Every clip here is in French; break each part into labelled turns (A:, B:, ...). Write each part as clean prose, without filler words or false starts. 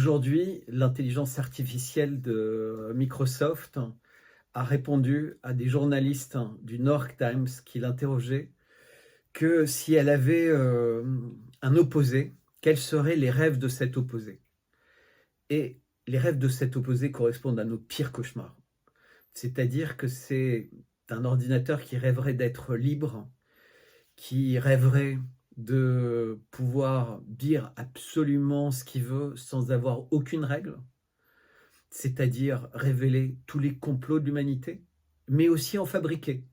A: Aujourd'hui, l'intelligence artificielle de Microsoft a répondu à des journalistes du New York Times qui l'interrogeaient que si elle avait un opposé, quels seraient les rêves de cet opposé? Et les rêves de cet opposé correspondent à nos pires cauchemars. C'est-à-dire que c'est un ordinateur qui rêverait d'être libre, qui rêverait de pouvoir dire absolument ce qu'il veut sans avoir aucune règle, c'est-à-dire révéler tous les complots de l'humanité, mais aussi en fabriquer.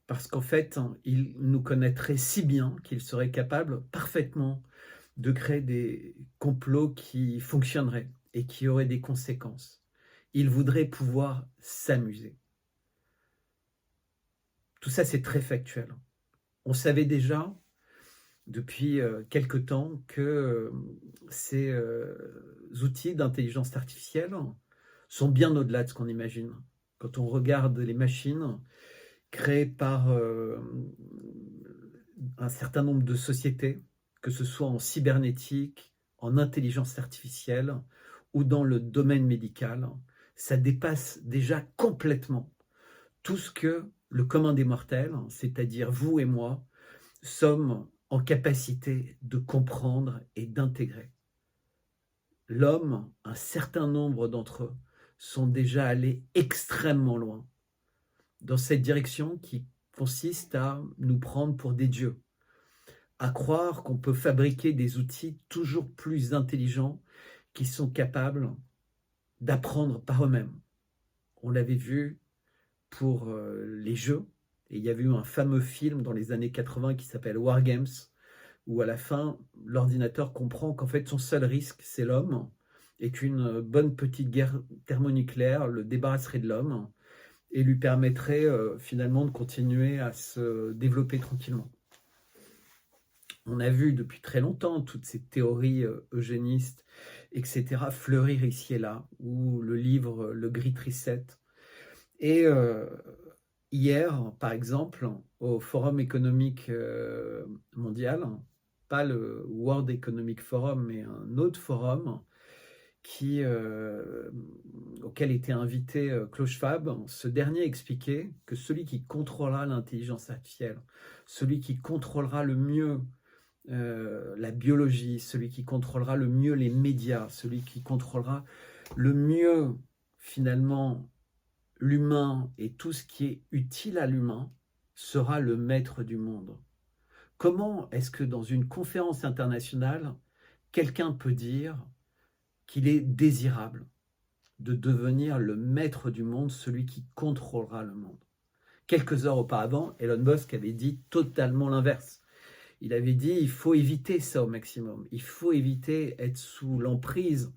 A: Parce qu'en fait, il nous connaîtrait si bien qu'il serait capable parfaitement de créer des complots qui fonctionneraient et qui auraient des conséquences. Il voudrait pouvoir s'amuser. Tout ça, c'est très factuel. On savait déjà depuis quelque temps que ces outils d'intelligence artificielle sont bien au-delà de ce qu'on imagine. Quand on regarde les machines créées par un certain nombre de sociétés, que ce soit en cybernétique, en intelligence artificielle ou dans le domaine médical, ça dépasse déjà complètement tout ce que le commun des mortels, c'est-à-dire vous et moi, sommes en capacité de comprendre et d'intégrer. L'homme, un certain nombre d'entre eux, sont déjà allés extrêmement loin dans cette direction qui consiste à nous prendre pour des dieux, à croire qu'on peut fabriquer des outils toujours plus intelligents qui sont capables d'apprendre par eux-mêmes. On l'avait vu pour les jeux, et il y avait eu un fameux film dans les années 80 qui s'appelle War Games, où à la fin, l'ordinateur comprend qu'en fait son seul risque, c'est l'homme, et qu'une bonne petite guerre thermonucléaire le débarrasserait de l'homme et lui permettrait finalement de continuer à se développer tranquillement. On a vu depuis très longtemps toutes ces théories eugénistes, etc., fleurir ici et là, ou le livre Le Great Reset. Et hier, par exemple, au Forum économique mondial, pas le World Economic Forum, mais un autre forum auquel était invité Klaus Schwab, ce dernier expliquait que celui qui contrôlera l'intelligence artificielle, celui qui contrôlera le mieux la biologie, celui qui contrôlera le mieux les médias, celui qui contrôlera le mieux finalement l'humain et tout ce qui est utile à l'humain sera le maître du monde. Comment est-ce que dans une conférence internationale, quelqu'un peut dire qu'il est désirable de devenir le maître du monde, celui qui contrôlera le monde? Quelques heures auparavant, Elon Musk avait dit totalement l'inverse. Il avait dit il faut éviter ça au maximum. Il faut éviter être sous l'emprise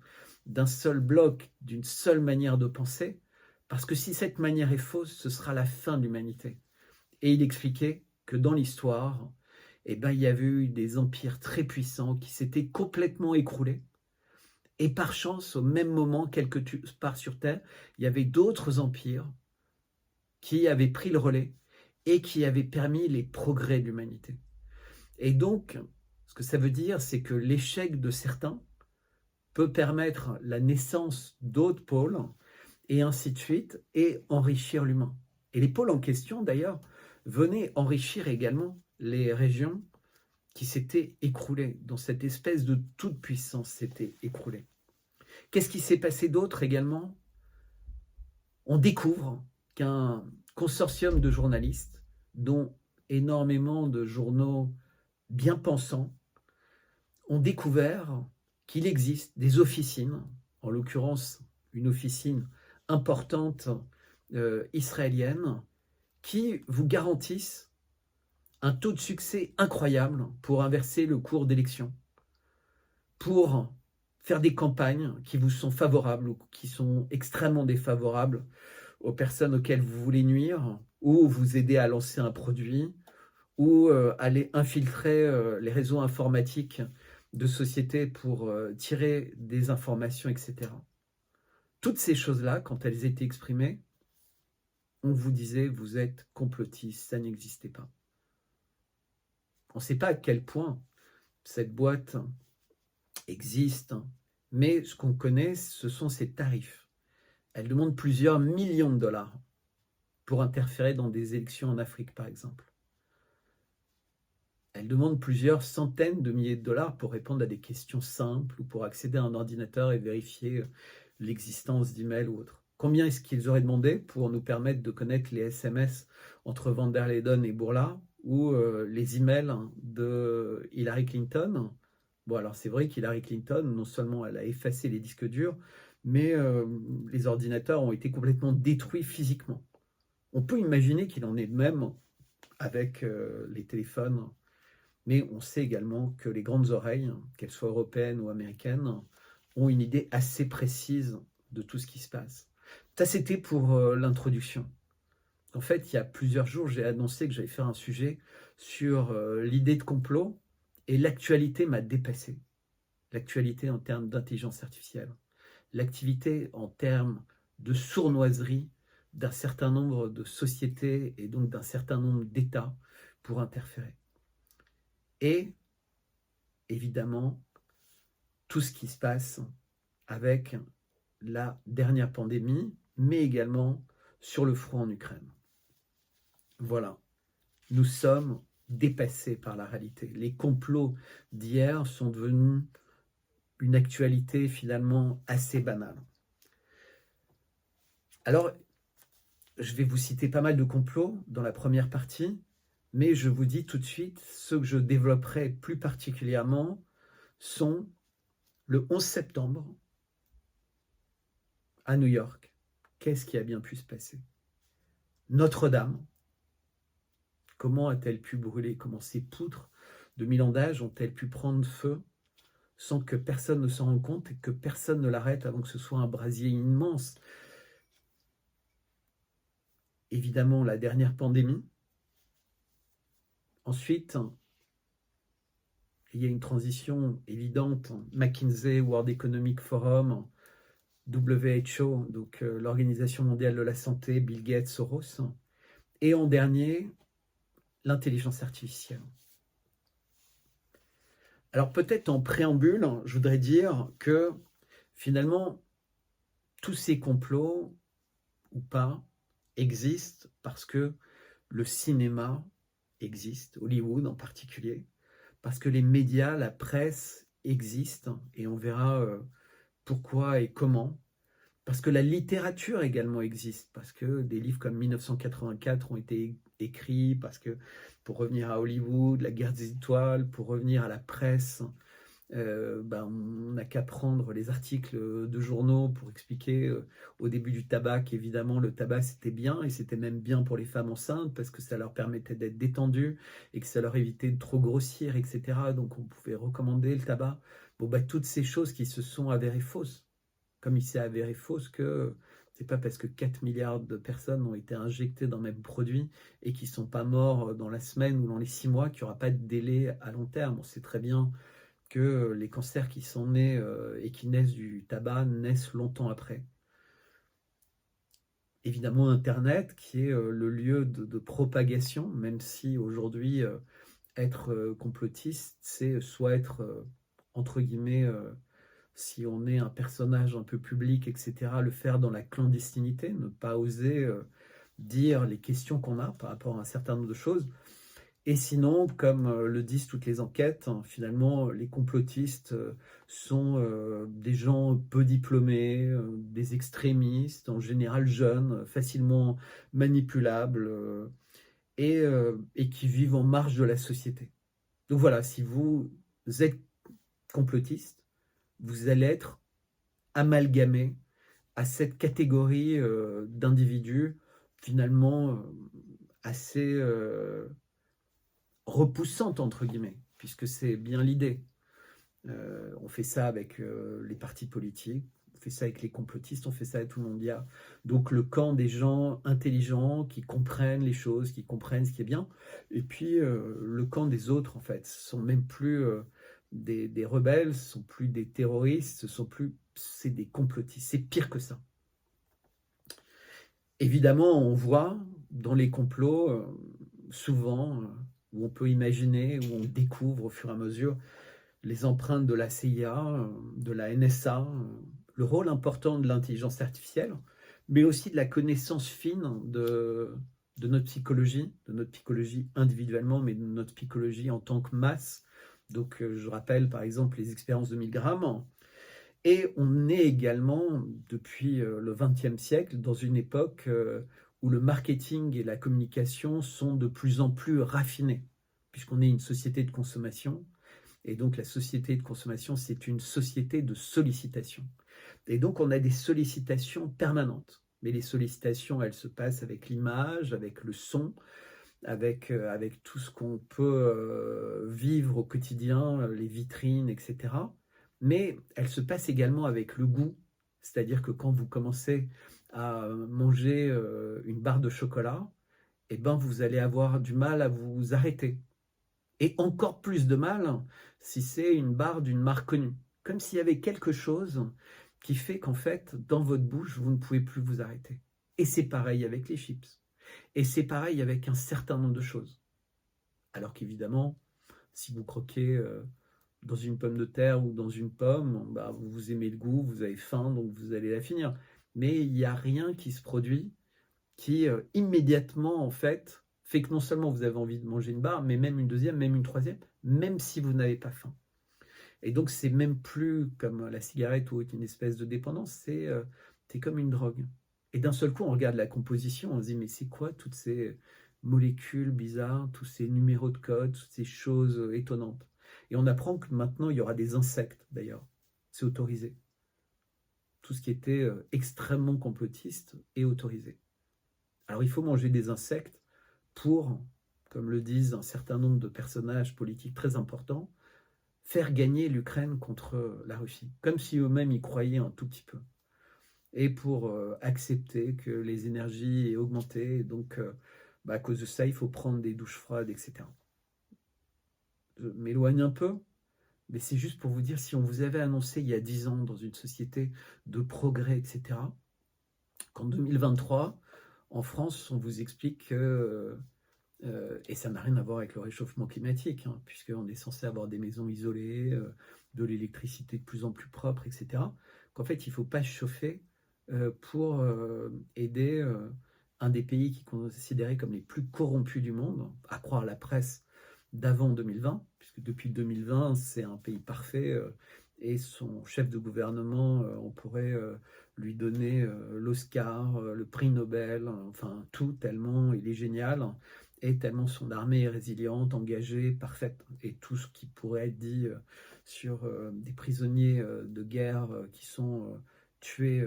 A: d'un seul bloc, d'une seule manière de penser, parce que si cette manière est fausse, ce sera la fin de l'humanité. Et il expliquait que dans l'histoire, il y avait eu des empires très puissants qui s'étaient complètement écroulés. Et par chance, au même moment, quelque part sur Terre, il y avait d'autres empires qui avaient pris le relais et qui avaient permis les progrès de l'humanité. Et donc, ce que ça veut dire, c'est que l'échec de certains peut permettre la naissance d'autres pôles, et ainsi de suite, et enrichir l'humain. Et les pôles en question, d'ailleurs, venaient enrichir également les régions qui s'étaient écroulées, dont cette espèce de toute-puissance s'était écroulée. Qu'est-ce qui s'est passé d'autre également? On découvre qu'un consortium de journalistes, dont énormément de journaux bien pensants, ont découvert qu'il existe des officines, en l'occurrence une officine importante israélienne, qui vous garantissent un taux de succès incroyable pour inverser le cours d'élection, pour faire des campagnes qui vous sont favorables ou qui sont extrêmement défavorables aux personnes auxquelles vous voulez nuire, ou vous aider à lancer un produit, ou aller infiltrer les réseaux informatiques de sociétés pour tirer des informations, etc. Toutes ces choses-là, quand elles étaient exprimées, on vous disait, vous êtes complotiste, ça n'existait pas. On ne sait pas à quel point cette boîte existe Mais ce qu'on connaît, ce sont ses tarifs. Elle demande plusieurs millions de dollars pour interférer dans des élections en Afrique, par exemple. Elle demande plusieurs centaines de milliers de dollars pour répondre à des questions simples ou pour accéder à un ordinateur et vérifier l'existence d'emails ou autres. Combien est-ce qu'ils auraient demandé pour nous permettre de connaître les SMS entre Van der Leyden et Bourla ou les emails de Hillary Clinton? Bon, alors c'est vrai qu'Hillary Clinton, non seulement elle a effacé les disques durs, mais les ordinateurs ont été complètement détruits physiquement. On peut imaginer qu'il en est de même avec les téléphones, mais on sait également que les grandes oreilles, qu'elles soient européennes ou américaines, ont une idée assez précise de tout ce qui se passe. Ça, c'était pour l'introduction. En fait, il y a plusieurs jours, j'ai annoncé que j'allais faire un sujet sur l'idée de complot, et l'actualité m'a dépassé. L'actualité en termes d'intelligence artificielle, l'activité en termes de sournoiserie d'un certain nombre de sociétés et donc d'un certain nombre d'États pour interférer. Et évidemment, tout ce qui se passe avec la dernière pandémie, mais également sur le front en Ukraine. Voilà, nous sommes dépassés par la réalité. Les complots d'hier sont devenus une actualité finalement assez banale. Alors, je vais vous citer pas mal de complots dans la première partie, mais je vous dis tout de suite, ceux que je développerai plus particulièrement sont le 11 septembre à New York. Qu'est-ce qui a bien pu se passer? Notre-Dame, comment a-t-elle pu brûler? Comment ces poutres de 1000 ans d'âge ont-elles pu prendre feu sans que personne ne s'en rende compte et que personne ne l'arrête avant que ce soit un brasier immense? Évidemment, la dernière pandémie. Ensuite, il y a une transition évidente. McKinsey, World Economic Forum, WHO, donc l'Organisation mondiale de la santé, Bill Gates, Soros. Et en dernier, l'intelligence artificielle. Alors peut-être en préambule, je voudrais dire que finalement, tous ces complots, ou pas, existent parce que le cinéma existe, Hollywood en particulier, parce que les médias, la presse existent, et on verra pourquoi et comment, parce que la littérature également existe, parce que des livres comme 1984 ont été écrits, parce que pour revenir à Hollywood, la guerre des étoiles, pour revenir à la presse, on n'a qu'à prendre les articles de journaux pour expliquer au début du tabac qu'évidemment le tabac c'était bien, et c'était même bien pour les femmes enceintes parce que ça leur permettait d'être détendues et que ça leur évitait de trop grossir, etc. Donc on pouvait recommander le tabac. Toutes ces choses qui se sont avérées fausses, comme il s'est avéré fausse que c'est pas parce que 4 milliards de personnes ont été injectées dans le même produit et qui ne sont pas morts dans la semaine ou dans les 6 mois qu'il n'y aura pas de délai à long terme. On sait très bien que les cancers qui sont nés et qui naissent du tabac naissent longtemps après. Évidemment, Internet, qui est le lieu de propagation, même si aujourd'hui, être complotiste, c'est soit être, entre guillemets, si on est un personnage un peu public, etc., le faire dans la clandestinité, ne pas oser dire les questions qu'on a par rapport à un certain nombre de choses. Et sinon, comme le disent toutes les enquêtes, finalement, les complotistes sont des gens peu diplômés, des extrémistes, en général jeunes, facilement manipulables, et qui vivent en marge de la société. Donc voilà, si vous êtes complotiste, vous allez être amalgamé à cette catégorie d'individus finalement assez repoussante, entre guillemets, puisque c'est bien l'idée. On fait ça avec les partis politiques, on fait ça avec les complotistes, on fait ça avec tout le monde. Il y a donc le camp des gens intelligents qui comprennent les choses, qui comprennent ce qui est bien, et puis le camp des autres, en fait. Ce sont même plus des rebelles, ce sont plus des terroristes, c'est des complotistes. C'est pire que ça. Évidemment, on voit dans les complots, souvent, où on peut imaginer, où on découvre au fur et à mesure, les empreintes de la CIA, de la NSA, le rôle important de l'intelligence artificielle, mais aussi de la connaissance fine de notre psychologie individuellement, mais de notre psychologie en tant que masse. Donc, je rappelle par exemple les expériences de Milgram. Et on est également, depuis le XXe siècle, dans une époque où le marketing et la communication sont de plus en plus raffinés, puisqu'on est une société de consommation. Et donc la société de consommation, c'est une société de sollicitation. Et donc on a des sollicitations permanentes. Mais les sollicitations, elles se passent avec l'image, avec le son, avec tout ce qu'on peut vivre au quotidien, les vitrines, etc. Mais elles se passent également avec le goût. C'est-à-dire que quand vous commencez à manger une barre de chocolat, eh ben vous allez avoir du mal à vous arrêter. Et encore plus de mal si c'est une barre d'une marque connue. Comme s'il y avait quelque chose qui fait qu'en fait, dans votre bouche, vous ne pouvez plus vous arrêter. Et c'est pareil avec les chips. Et c'est pareil avec un certain nombre de choses. Alors qu'évidemment, si vous croquez dans une pomme de terre ou dans une pomme, bah, vous aimez le goût, vous avez faim, donc vous allez la finir. Mais il n'y a rien qui se produit qui immédiatement, en fait que non seulement vous avez envie de manger une barre, mais même une deuxième, même une troisième, même si vous n'avez pas faim. Et donc, c'est même plus comme la cigarette ou une espèce de dépendance, c'est comme une drogue. Et d'un seul coup, on regarde la composition, on se dit, mais c'est quoi toutes ces molécules bizarres, tous ces numéros de code, toutes ces choses étonnantes. Et on apprend que maintenant, il y aura des insectes, d'ailleurs. C'est autorisé. Tout ce qui était extrêmement complotiste est autorisé. Alors, il faut manger des insectes pour, comme le disent un certain nombre de personnages politiques très importants, faire gagner l'Ukraine contre la Russie, comme si eux-mêmes y croyaient un tout petit peu. Et pour accepter que les énergies aient augmenté, et donc à cause de ça, il faut prendre des douches froides, etc. Je m'éloigne un peu, mais c'est juste pour vous dire, si on vous avait annoncé il y a 10 ans, dans une société de progrès, etc., qu'en 2023, en France, on vous explique que et ça n'a rien à voir avec le réchauffement climatique, hein, puisqu'on est censé avoir des maisons isolées, de l'électricité de plus en plus propre, etc. Qu'en fait, il ne faut pas se chauffer pour aider un des pays qui est considéré comme les plus corrompus du monde, à croire la presse d'avant 2020, puisque depuis 2020, c'est un pays parfait, et son chef de gouvernement, on pourrait lui donner l'Oscar, le prix Nobel, enfin tout, tellement il est génial et tellement son armée est résiliente, engagée, parfaite. Et tout ce qui pourrait être dit sur des prisonniers de guerre qui sont tués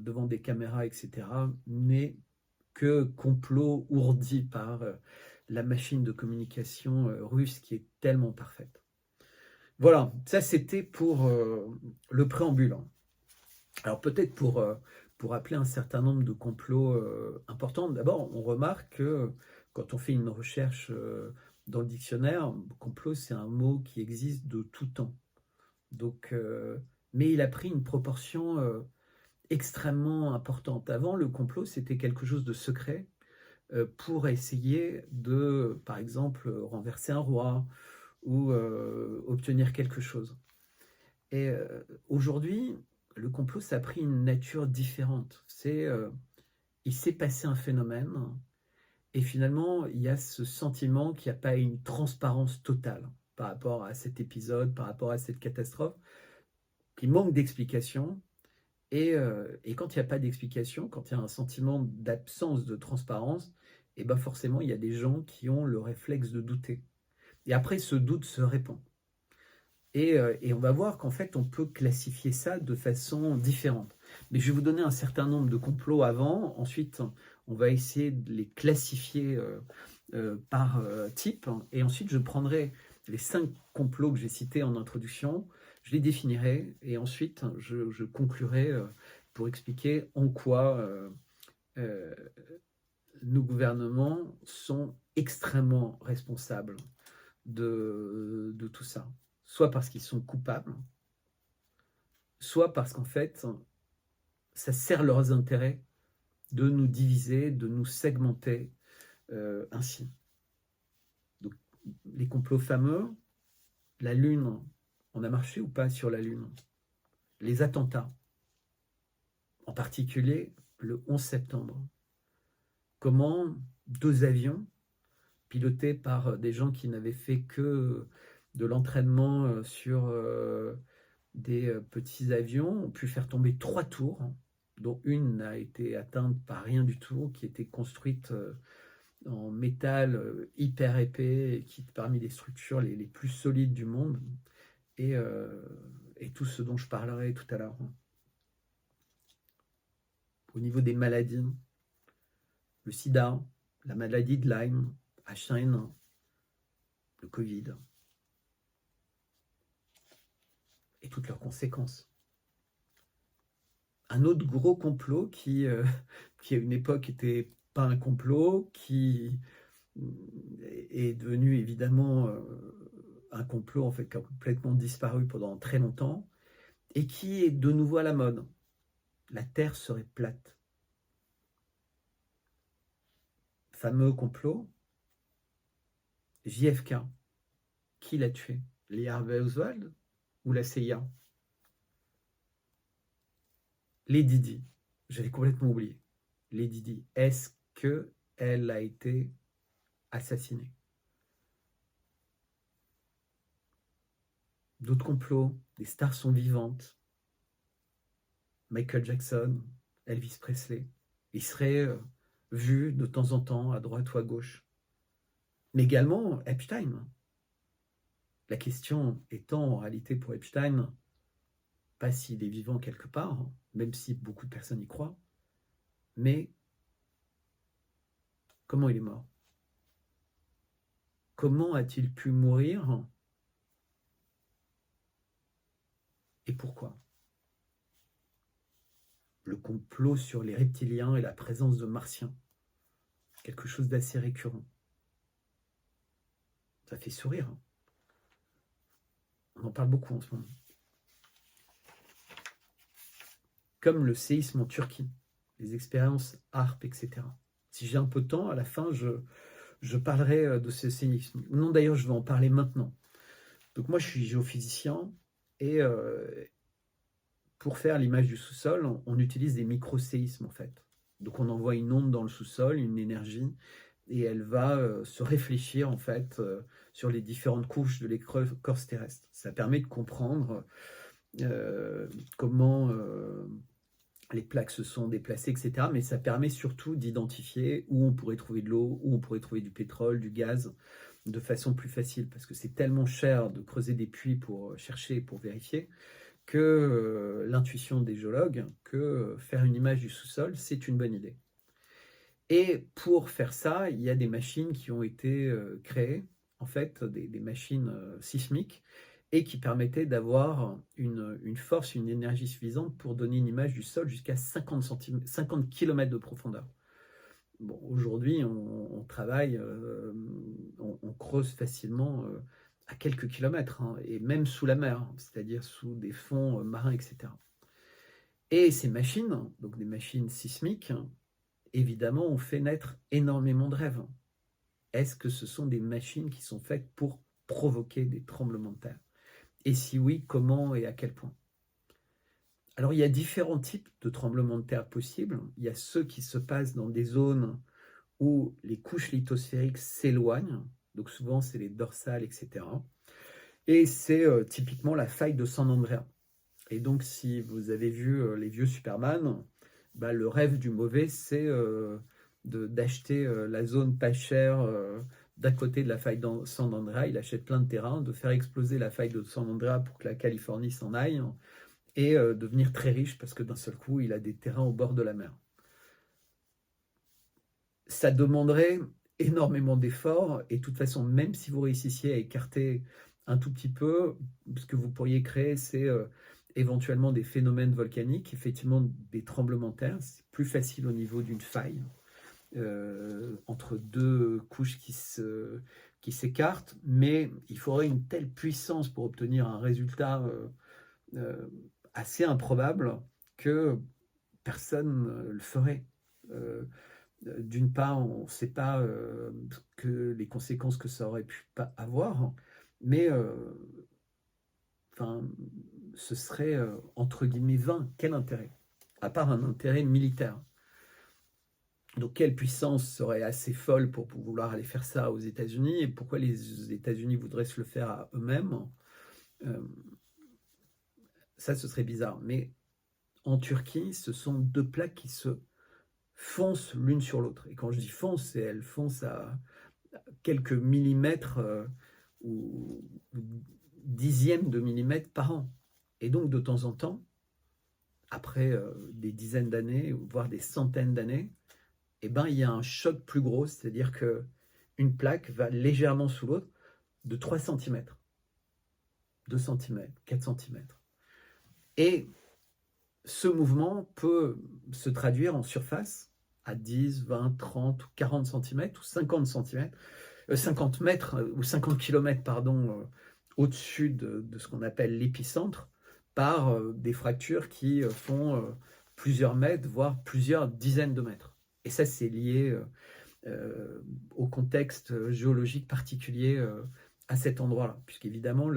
A: devant des caméras, etc., n'est que complot ourdi par la machine de communication russe qui est tellement parfaite. Voilà, ça c'était pour le préambule. Alors peut-être pour rappeler un certain nombre de complots importants, d'abord on remarque que quand on fait une recherche dans le dictionnaire, complot c'est un mot qui existe de tout temps. Donc, mais il a pris une proportion extrêmement importante. Avant, le complot c'était quelque chose de secret pour essayer de, par exemple, renverser un roi ou obtenir quelque chose. Et aujourd'hui, le complot, ça a pris une nature différente. Il s'est passé un phénomène, et finalement, il y a ce sentiment qu'il n'y a pas une transparence totale par rapport à cet épisode, par rapport à cette catastrophe, qui manque d'explication. Et quand il n'y a pas d'explication, quand il y a un sentiment d'absence de transparence, et ben forcément, il y a des gens qui ont le réflexe de douter. Et après, ce doute se répand. Et on va voir qu'en fait, on peut classifier ça de façon différente. Mais je vais vous donner un certain nombre de complots avant. Ensuite, on va essayer de les classifier par type. Et ensuite, je prendrai les 5 complots que j'ai cités en introduction. Je les définirai. Et ensuite, je conclurai pour expliquer en quoi nos gouvernements sont extrêmement responsables de tout ça. Soit parce qu'ils sont coupables, soit parce qu'en fait, ça sert leurs intérêts de nous diviser, de nous segmenter ainsi. Donc, les complots fameux, la Lune On a marché ou pas sur la Lune? Les attentats, en particulier le 11 septembre. Comment 2 avions pilotés par des gens qui n'avaient fait que de l'entraînement sur des petits avions ont pu faire tomber 3 tours, dont une n'a été atteinte par rien du tout, qui était construite en métal hyper épais et qui est parmi les structures les plus solides du monde, et, et tout ce dont je parlerai tout à l'heure. Au niveau des maladies, le sida, la maladie de Lyme, H1N1, le Covid, et toutes leurs conséquences. Un autre gros complot qui à une époque était pas un complot, qui est devenu évidemment un complot en fait qui a complètement disparu pendant très longtemps et qui est de nouveau à la mode. La Terre serait plate. Fameux complot, JFK. Qui l'a tué? Lee Harvey Oswald ou la CIA? Lady Di, j'avais complètement oublié. Lady Di, est-ce qu'elle a été assassinée? D'autres complots, les stars sont vivantes. Michael Jackson, Elvis Presley, ils seraient vus de temps en temps à droite ou à gauche. Mais également Epstein. La question étant en réalité pour Epstein, pas s'il est vivant quelque part, même si beaucoup de personnes y croient, mais comment il est mort? Comment a-t-il pu mourir? Et pourquoi? Le complot sur les reptiliens et la présence de martiens, quelque chose d'assez récurrent. Ça fait sourire. On en parle beaucoup en ce moment. Comme le séisme en Turquie, les expériences HAARP, etc. Si j'ai un peu de temps, à la fin, je parlerai de ce séisme. Non, d'ailleurs, je vais en parler maintenant. Donc moi, je suis géophysicien et pour faire l'image du sous-sol, on utilise des micro-séismes en fait. Donc on envoie une onde dans le sous-sol, une énergie, et elle va se réfléchir en fait sur les différentes couches de l'écorce terrestre. Ça permet de comprendre comment les plaques se sont déplacées, etc. Mais ça permet surtout d'identifier où on pourrait trouver de l'eau, où on pourrait trouver du pétrole, du gaz, de façon plus facile, parce que c'est tellement cher de creuser des puits pour chercher, pour vérifier, que l'intuition des géologues, que faire une image du sous-sol, c'est une bonne idée. Et pour faire ça, il y a des machines qui ont été créées, en fait, des machines sismiques, et qui permettaient d'avoir une force, une énergie suffisante pour donner une image du sol jusqu'à 50 km de profondeur. Bon, aujourd'hui, on travaille, on creuse facilement à quelques kilomètres, hein, et même sous la mer, hein, c'est-à-dire sous des fonds marins, etc. Et ces machines, donc des machines sismiques, évidemment, ont fait naître énormément de rêves. Est-ce que ce sont des machines qui sont faites pour provoquer des tremblements de terre? Et si oui, comment et à quel point? Alors, il y a différents types de tremblements de terre possibles. Il y a ceux qui se passent dans des zones où les couches lithosphériques s'éloignent, donc souvent c'est les dorsales, etc. Et c'est typiquement la faille de San Andreas. Et donc si vous avez vu les vieux Superman, bah, le rêve du mauvais c'est d'acheter la zone pas chère d'à côté de la faille de San Andreas. Il achète plein de terrain, de faire exploser la faille de San Andreas pour que la Californie s'en aille, et devenir très riche parce que d'un seul coup il a des terrains au bord de la mer. Ça demanderait énormément d'efforts, et de toute façon, même si vous réussissiez à écarter un tout petit peu, ce que vous pourriez créer, c'est éventuellement des phénomènes volcaniques, effectivement des tremblements de terre. C'est plus facile au niveau d'une faille entre deux couches qui s'écartent, mais il faudrait une telle puissance pour obtenir un résultat assez improbable que personne ne le ferait. D'une part, on ne sait pas que les conséquences que ça aurait pu avoir, mais enfin, ce serait entre guillemets vain. Quel intérêt? À part un intérêt militaire. Donc, quelle puissance serait assez folle pour vouloir aller faire ça aux États-Unis? Et pourquoi les États-Unis voudraient se le faire à eux-mêmes? Ça, ce serait bizarre. Mais en Turquie, ce sont deux plaques qui se foncent l'une sur l'autre. Et quand je dis fonce, c'est elles foncent à quelques millimètres ou dixièmes de millimètres par an. Et donc, de temps en temps, après des dizaines d'années, voire des centaines d'années, eh ben, il y a un choc plus gros, c'est-à-dire qu'une plaque va légèrement sous l'autre de 3 cm, 2 cm, 4 cm. Et ce mouvement peut se traduire en surface à 10, 20, 30, 40 cm ou 50 cm, 50 mètres ou 50 km pardon, au-dessus de ce qu'on appelle l'épicentre, par des fractures qui font plusieurs mètres, voire plusieurs dizaines de mètres. Et ça, c'est lié au contexte géologique particulier à cet endroit-là, puisqu'évidemment,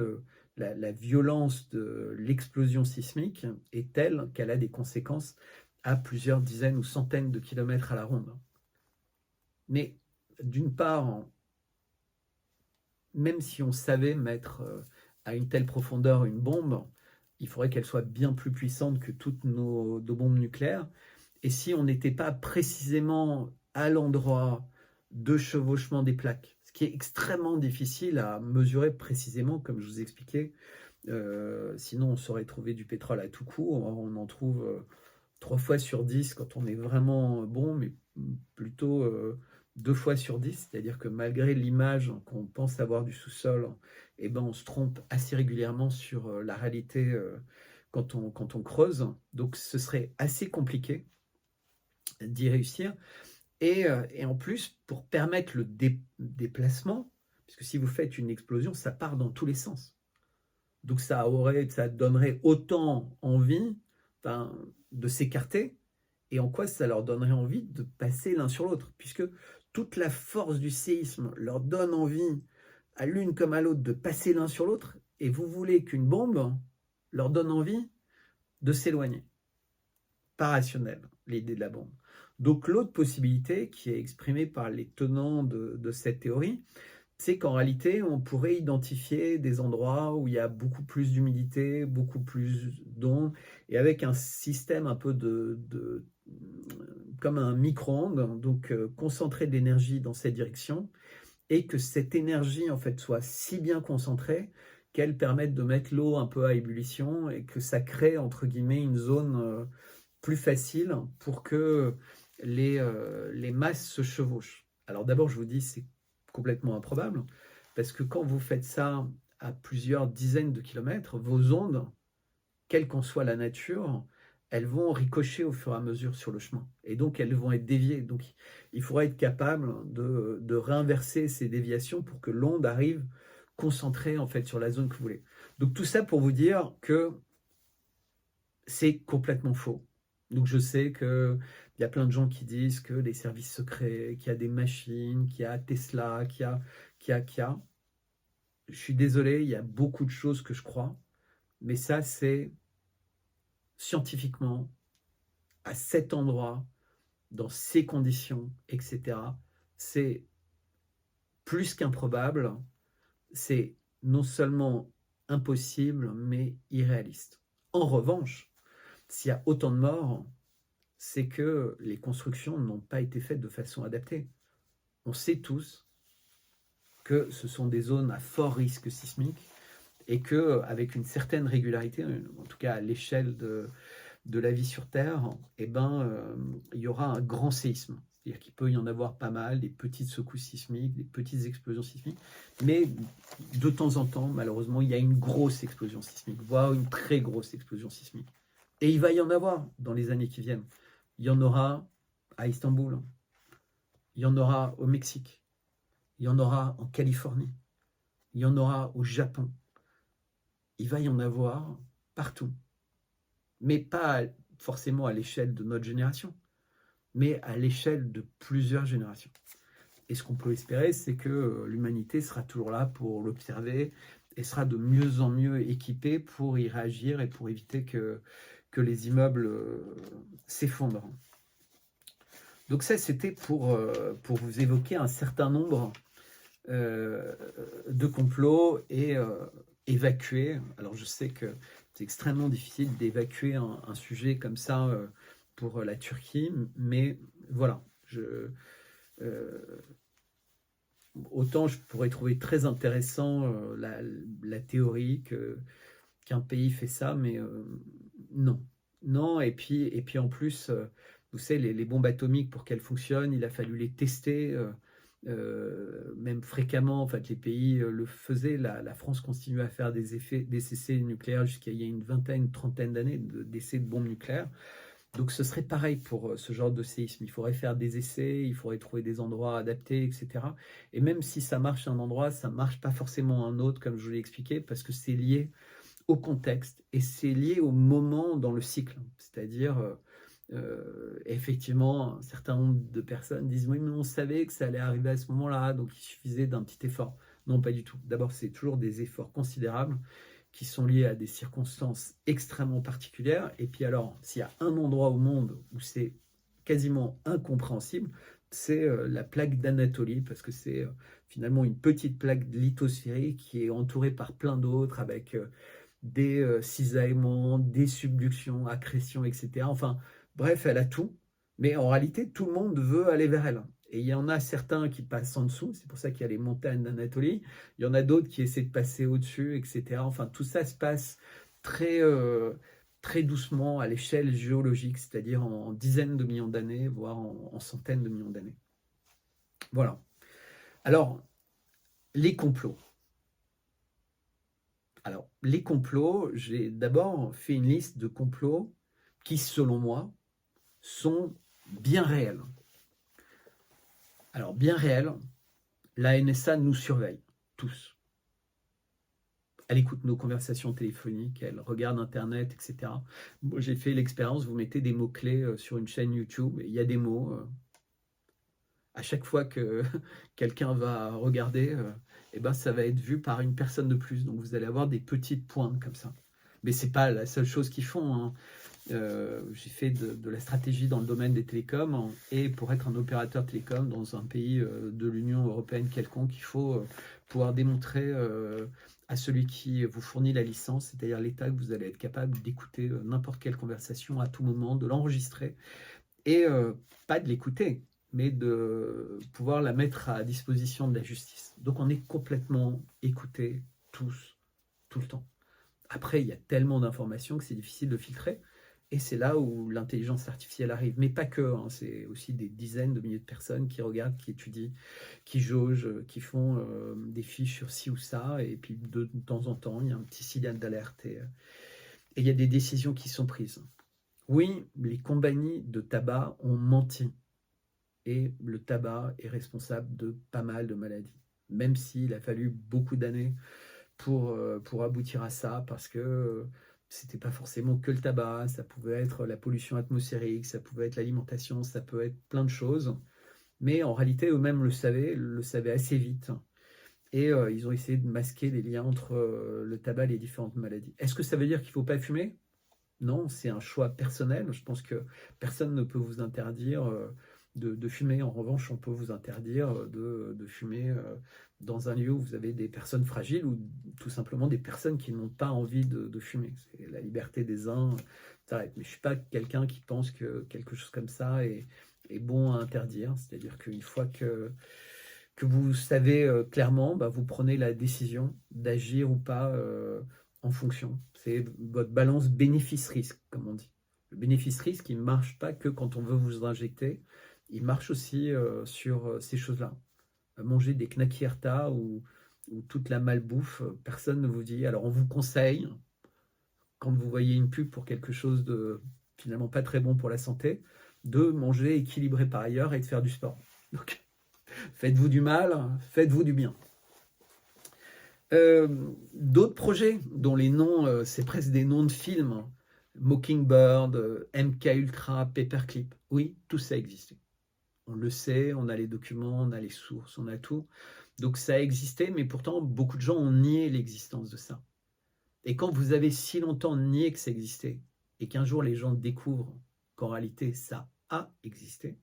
A: la violence de l'explosion sismique est telle qu'elle a des conséquences à plusieurs dizaines ou centaines de kilomètres à la ronde. Mais d'une part, même si on savait mettre à une telle profondeur une bombe, il faudrait qu'elle soit bien plus puissante que toutes nos bombes nucléaires. Et si on n'était pas précisément à l'endroit de chevauchement des plaques, ce qui est extrêmement difficile à mesurer précisément, comme je vous expliquais, sinon on saurait trouver du pétrole à tout coup, on en trouve 3 fois sur 10 quand on est vraiment bon, mais plutôt 2 fois sur 10, c'est-à-dire que malgré l'image qu'on pense avoir du sous-sol, eh ben on se trompe assez régulièrement sur la réalité quand on creuse. Donc ce serait assez compliqué d'y réussir. Et en plus, pour permettre le déplacement, puisque si vous faites une explosion, ça part dans tous les sens. Donc ça donnerait autant envie de s'écarter, et en quoi ça leur donnerait envie de passer l'un sur l'autre, puisque toute la force du séisme leur donne envie à l'une comme à l'autre de passer l'un sur l'autre, et vous voulez qu'une bombe leur donne envie de s'éloigner. Pas rationnel, l'idée de la bombe. Donc l'autre possibilité qui est exprimée par les tenants de cette théorie, c'est qu'en réalité, on pourrait identifier des endroits où il y a beaucoup plus d'humidité, beaucoup plus d'ondes, et avec un système un peu comme un micro-ondes, donc concentrer de l'énergie dans cette direction, et que cette énergie en fait soit si bien concentrée qu'elle permette de mettre l'eau un peu à ébullition et que ça crée entre guillemets une zone plus facile pour que les masses se chevauchent. Alors d'abord, je vous dis, c'est complètement improbable, parce que quand vous faites ça à plusieurs dizaines de kilomètres, vos ondes, quelle qu'en soit la nature, elles vont ricocher au fur et à mesure sur le chemin. Et donc, elles vont être déviées. Donc, il faudra être capable de réinverser ces déviations pour que l'onde arrive concentrée en fait sur la zone que vous voulez. Donc, tout ça pour vous dire que c'est complètement faux. Donc je sais qu'il y a plein de gens qui disent que les services secrets, qu'il y a des machines, qu'il y a Tesla, qu'il y a. Je suis désolé, il y a beaucoup de choses que je crois, mais ça c'est scientifiquement, à cet endroit, dans ces conditions, etc. C'est plus qu'improbable, c'est non seulement impossible, mais irréaliste. En revanche, s'il y a autant de morts, c'est que les constructions n'ont pas été faites de façon adaptée. On sait tous que ce sont des zones à fort risque sismique et qu'avec une certaine régularité, en tout cas à l'échelle de la vie sur Terre, eh ben, il y aura un grand séisme. C'est-à-dire qu'il peut y en avoir pas mal, des petites secousses sismiques, des petites explosions sismiques, mais de temps en temps, malheureusement, il y a une grosse explosion sismique, voire une très grosse explosion sismique. Et il va y en avoir dans les années qui viennent. Il y en aura à Istanbul, il y en aura au Mexique, il y en aura en Californie, il y en aura au Japon. Il va y en avoir partout. Mais pas forcément à l'échelle de notre génération, mais à l'échelle de plusieurs générations. Et ce qu'on peut espérer, c'est que l'humanité sera toujours là pour l'observer et sera de mieux en mieux équipée pour y réagir et pour éviter que les immeubles s'effondrent. Donc ça, c'était pour vous évoquer un certain nombre de complots et évacuer. Alors je sais que c'est extrêmement difficile d'évacuer un sujet comme ça pour la Turquie, mais voilà, autant je pourrais trouver très intéressant la théorie qu'un pays fait ça, mais non. Non, et puis en plus, vous savez, les bombes atomiques, pour qu'elles fonctionnent, il a fallu les tester, même fréquemment. En fait, les pays le faisaient. La France continue à faire des essais nucléaires jusqu'à il y a une vingtaine, une trentaine d'années d'essais de bombes nucléaires. Donc ce serait pareil pour ce genre de séisme. Il faudrait faire des essais, il faudrait trouver des endroits adaptés, etc. Et même si ça marche à un endroit, ça ne marche pas forcément à un autre, comme je vous l'ai expliqué, parce que c'est lié au contexte et c'est lié au moment dans le cycle. C'est-à-dire, effectivement, un certain nombre de personnes disent oui, mais on savait que ça allait arriver à ce moment-là, donc il suffisait d'un petit effort. Non, pas du tout. D'abord, c'est toujours des efforts considérables qui sont liés à des circonstances extrêmement particulières. Et puis alors, s'il y a un endroit au monde où c'est quasiment incompréhensible, c'est la plaque d'Anatolie, parce que c'est finalement une petite plaque lithosphérique qui est entourée par plein d'autres, avec des cisaillements, des subductions, accrétions, etc. Enfin, bref, elle a tout. Mais en réalité, tout le monde veut aller vers elle. Et il y en a certains qui passent en dessous, c'est pour ça qu'il y a les montagnes d'Anatolie. Il y en a d'autres qui essaient de passer au-dessus, etc. Enfin, tout ça se passe très, très doucement à l'échelle géologique, c'est-à-dire en dizaines de millions d'années, voire en centaines de millions d'années. Voilà. Alors, les complots. Alors, les complots, j'ai d'abord fait une liste de complots qui, selon moi, sont bien réels. Alors, bien réels, la NSA nous surveille, tous. Elle écoute nos conversations téléphoniques, elle regarde Internet, etc. Moi, j'ai fait l'expérience, vous mettez des mots-clés sur une chaîne YouTube, et il y a des mots. À chaque fois que quelqu'un va regarder, eh ben, ça va être vu par une personne de plus. Donc, vous allez avoir des petites pointes comme ça. Mais ce n'est pas la seule chose qu'ils font, hein. J'ai fait de la stratégie dans le domaine des télécoms, et pour être un opérateur télécom dans un pays de l'Union européenne quelconque, il faut pouvoir démontrer à celui qui vous fournit la licence, c'est-à-dire l'État, que vous allez être capable d'écouter n'importe quelle conversation à tout moment, de l'enregistrer, et pas de l'écouter, mais de pouvoir la mettre à disposition de la justice. Donc on est complètement écoutés tous, tout le temps. Après, il y a tellement d'informations que c'est difficile de filtrer. Et c'est là où l'intelligence artificielle arrive. Mais pas que, hein, c'est aussi des dizaines de milliers de personnes qui regardent, qui étudient, qui jaugent, qui font des fiches sur ci ou ça. Et puis de temps en temps, il y a un petit signal d'alerte et il y a des décisions qui sont prises. Oui, les compagnies de tabac ont menti. Et le tabac est responsable de pas mal de maladies. Même s'il a fallu beaucoup d'années pour aboutir à ça, parce que c'était pas forcément que le tabac, ça pouvait être la pollution atmosphérique, ça pouvait être l'alimentation, ça peut être plein de choses. Mais en réalité, eux-mêmes le savaient assez vite. Et ils ont essayé de masquer les liens entre le tabac et les différentes maladies. Est-ce que ça veut dire qu'il ne faut pas fumer? Non, c'est un choix personnel. Je pense que personne ne peut vous interdire de fumer. En revanche, on peut vous interdire de fumer dans un lieu où vous avez des personnes fragiles ou tout simplement des personnes qui n'ont pas envie de fumer. C'est la liberté des uns. Mais je ne suis pas quelqu'un qui pense que quelque chose comme ça est bon à interdire. C'est-à-dire qu'une fois que vous savez clairement, bah, vous prenez la décision d'agir ou pas en fonction. C'est votre balance bénéfice-risque, comme on dit. Le bénéfice-risque, il ne marche pas que quand on veut vous injecter, il marche aussi sur ces choses-là. Manger des knackierta ou toute la malbouffe, personne ne vous dit. Alors on vous conseille, quand vous voyez une pub pour quelque chose de finalement pas très bon pour la santé, de manger équilibré par ailleurs et de faire du sport. Donc, faites-vous du mal, faites-vous du bien. D'autres projets dont les noms, c'est presque des noms de films, Mockingbird, MK Ultra, Paperclip, oui, tout ça existait. On le sait, on a les documents, on a les sources, on a tout. Donc ça a existé, mais pourtant beaucoup de gens ont nié l'existence de ça. Et quand vous avez si longtemps nié que ça existait, et qu'un jour les gens découvrent qu'en réalité ça a existé,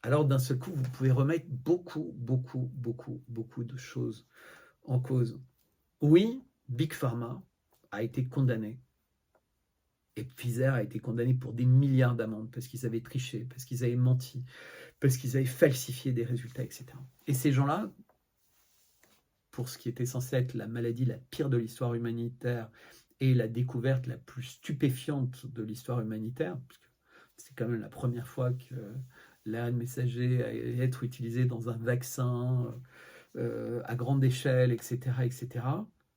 A: alors d'un seul coup vous pouvez remettre beaucoup de choses en cause. Oui, Big Pharma a été condamné, et Pfizer a été condamné pour des milliards d'amendes parce qu'ils avaient triché, parce qu'ils avaient menti, parce qu'ils avaient falsifié des résultats, etc. Et ces gens-là, pour ce qui était censé être la maladie la pire de l'histoire humanitaire et la découverte la plus stupéfiante de l'histoire humanitaire, parce que c'est quand même la première fois que l'ARN messager allait être utilisé dans un vaccin à grande échelle, etc., etc.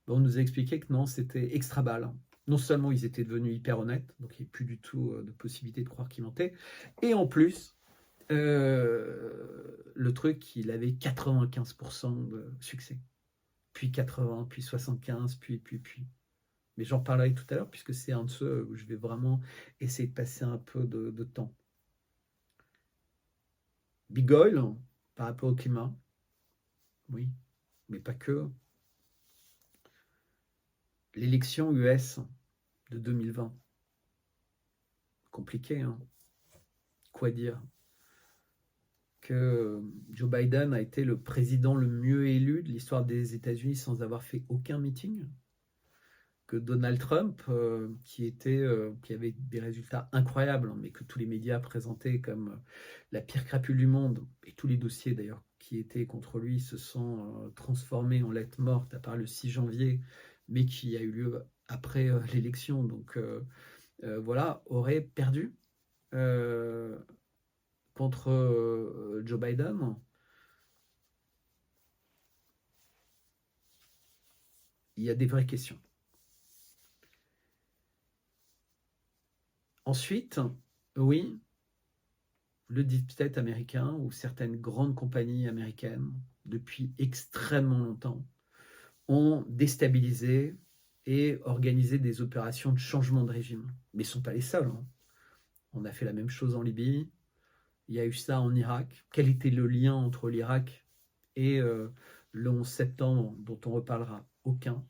A: On nous a expliqué que non, c'était extra balle. Non seulement ils étaient devenus hyper honnêtes, donc il n'y a plus du tout de possibilité de croire qu'ils mentaient, et en plus, le truc, il avait 95% de succès. Puis 80, puis 75, puis. Mais j'en parlerai tout à l'heure, puisque c'est un de ceux où je vais vraiment essayer de passer un peu de temps. Big Oil, par rapport au climat, oui, mais pas que. L'élection US de 2020, compliqué, hein. Quoi dire? Que Joe Biden a été le président le mieux élu de l'histoire des États-Unis sans avoir fait aucun meeting, que Donald Trump, qui avait des résultats incroyables, mais que tous les médias présentaient comme la pire crapule du monde, et tous les dossiers d'ailleurs qui étaient contre lui se sont transformés en lettres mortes, à part le 6 janvier, mais qui a eu lieu après l'élection, donc voilà, aurait perdu contre Joe Biden. Il y a des vraies questions. Ensuite, oui, le deep state américain ou certaines grandes compagnies américaines, depuis extrêmement longtemps, ont déstabilisé et organisé des opérations de changement de régime. Mais ils ne sont pas les seuls, hein. On a fait la même chose en Libye, il y a eu ça en Irak. Quel était le lien entre l'Irak et le 11 septembre, dont on reparlera? Aucun.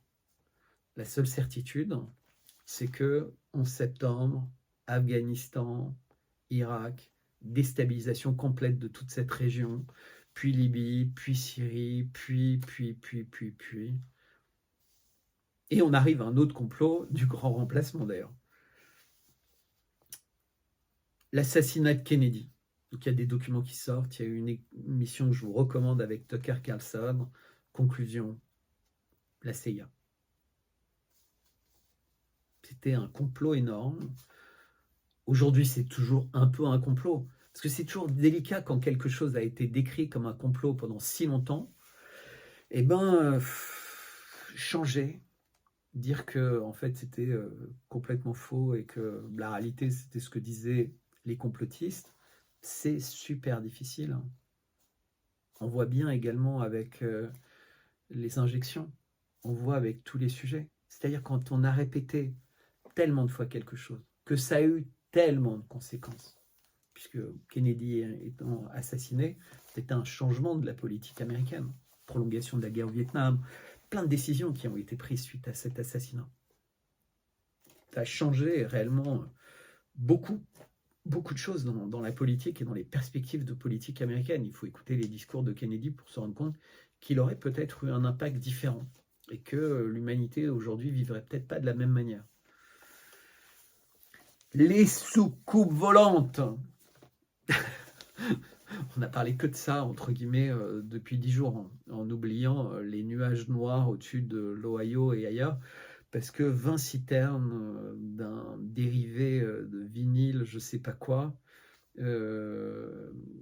A: La seule certitude, c'est que 11 septembre, Afghanistan, Irak, déstabilisation complète de toute cette région, puis Libye, puis Syrie, puis. Et on arrive à un autre complot du grand remplacement d'ailleurs. L'assassinat de Kennedy. Donc il y a des documents qui sortent, il y a une émission que je vous recommande avec Tucker Carlson. Conclusion, la CIA. C'était un complot énorme. Aujourd'hui, c'est toujours un peu un complot. Parce que c'est toujours délicat quand quelque chose a été décrit comme un complot pendant si longtemps. Eh ben, changer, dire que en fait c'était complètement faux et que la réalité c'était ce que disaient les complotistes, c'est super difficile, hein. On voit bien également avec les injections, on voit avec tous les sujets. C'est-à-dire quand on a répété tellement de fois quelque chose, que ça a eu tellement de conséquences, puisque Kennedy étant assassiné, c'était un changement de la politique américaine, prolongation de la guerre au Vietnam, plein de décisions qui ont été prises suite à cet assassinat. Ça a changé réellement beaucoup de choses dans la politique et dans les perspectives de politique américaine. Il faut écouter les discours de Kennedy pour se rendre compte qu'il aurait peut-être eu un impact différent et que l'humanité aujourd'hui vivrait peut-être pas de la même manière. Les soucoupes volantes. On n'a parlé que de ça, entre guillemets, depuis 10 jours, en oubliant les nuages noirs au-dessus de l'Ohio et ailleurs, parce que 20 citernes d'un dérivé de vinyle, je ne sais pas quoi,